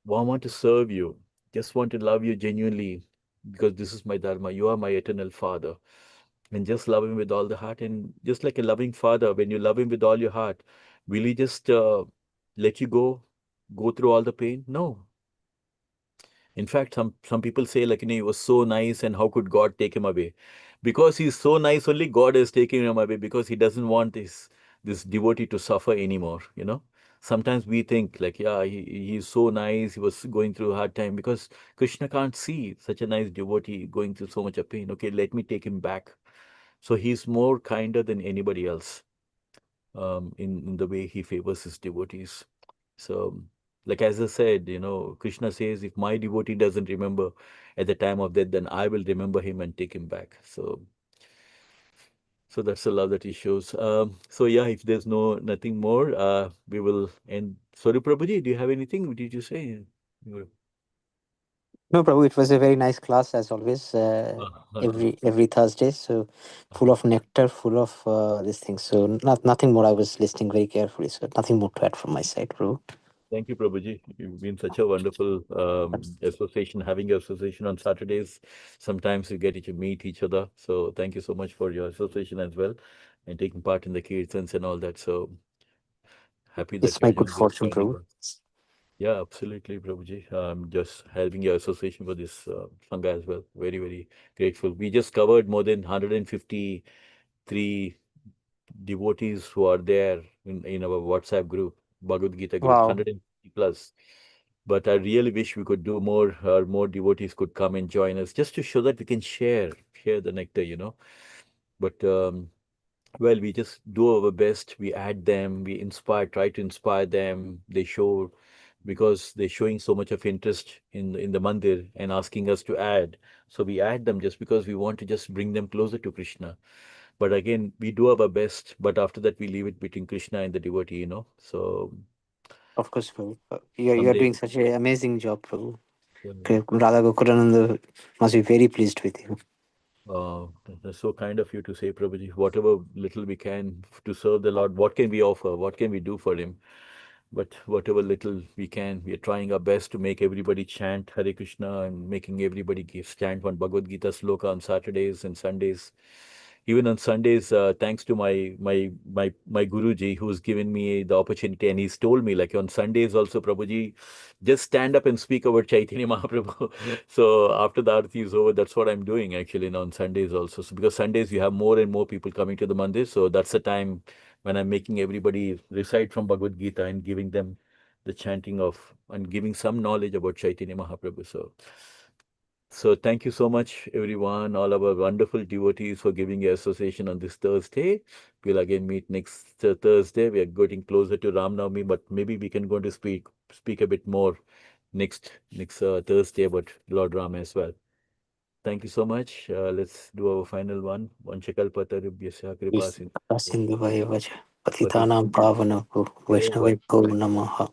want to serve you, just want to love you genuinely, because this is my dharma. You are my eternal father. And just love him with all the heart. And just like a loving father, when you love him with all your heart, will he just let you go through all the pain? No. In fact, some people say, like, he was so nice, and how could God take him away? Because he's so nice, only God is taking him away, because he doesn't want this devotee to suffer anymore. Sometimes we think, like, yeah, he's so nice, he was going through a hard time, because Krishna can't see such a nice devotee going through so much of pain. Okay, let me take him back. So he's more kinder than anybody else, in the way he favors his devotees. So, like as I said, Krishna says, if my devotee doesn't remember at the time of death, then I will remember him and take him back. So that's the love that he shows. So yeah, if there's nothing more, we will end. Sorry, Prabhuji, do you have anything? What did you say? No, Prabhu, it was a very nice class as always. Every Thursday, so full of nectar, full of these things. So nothing more. I was listening very carefully, so nothing more to add from my side, Prabhu. Thank you, Prabhuji. You've been such a wonderful association, having your association on Saturdays. Sometimes you get to meet each other. So thank you so much for your association as well and taking part in the kirtans and all that. So happy that It's you're my good just fortune, joining Prabhu. us. Yeah, absolutely, Prabhuji. Just having your association for this Sangha as well. Very, very grateful. We just covered more than 153 devotees who are there in our WhatsApp group, Bhagavad Gita group, Wow. 150 plus. But I really wish we could do more, or more devotees could come and join us just to show that we can share the nectar. But well, we just do our best. We add them, we inspire, try to inspire them. They show because they're showing so much of interest in the mandir and asking us to add. So we add them just because we want to just bring them closer to Krishna. But again, we do our best, but after that we leave it between Krishna and the devotee. So Of course, Prabhu. You're someday, doing such an amazing job, Prabhu. uh, Okay, Radha Gokulananda must be very pleased with you. that's so kind of you to say, Prabhuji. Whatever little we can to serve the Lord, what can we offer? What can we do for Him? But whatever little we can, we are trying our best to make everybody chant Hare Krishna and making everybody chant one Bhagavad Gita sloka on Saturdays and Sundays. Even on Sundays, thanks to my Guruji who's given me the opportunity, and he's told me like on Sundays also, Prabhuji, just stand up and speak about Chaitanya Mahaprabhu. So after the Aarti is over, that's what I'm doing actually on Sundays also. So because Sundays you have more and more people coming to the mandir, so that's the time when I'm making everybody recite from Bhagavad Gita and giving them the chanting of and giving some knowledge about Chaitanya Mahaprabhu. So thank you so much, everyone, all our wonderful devotees for giving your association on this Thursday. We'll again meet next Thursday. We are getting closer to Ram Navami, but maybe we can go to speak a bit more next Thursday about Lord Ram as well. Thank you so much. Let's do our final one. Vanchakalpatarubhyasya kripa Yes. Sindhuvaya vaja Patita patitanam pavanako Vaishnaviko namaha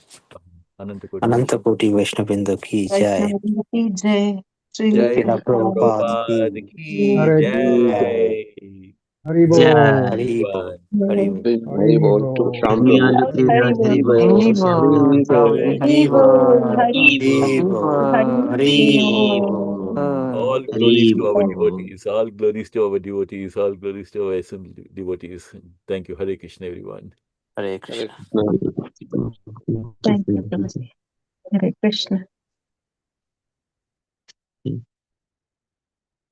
Anantakoti Vaishnav. Anantakoti Vaishnavinda ki jai. वैष्णव की जय Srila Jai Srila Srila Prabhupada Prabhupada Prabhupada ki ki Hare Krishna. jai. Haribol. Jai. Haribol. Everyone. Haribol. Haribol to Haribol. Shyam Hare Prabhu. Hari बोल Haribol. Hari Hare बोल Hare Jai Hari Srila बोल Haribol. Hari Haribol. Hari Haribol. बोल All glories to our devotees. All glories to our devotees. All glories to our SM devotees. Thank you. Hare Krishna, everyone. Hare Hare Krishna. Krishna. Thank you Prabhu ji Hare Krishna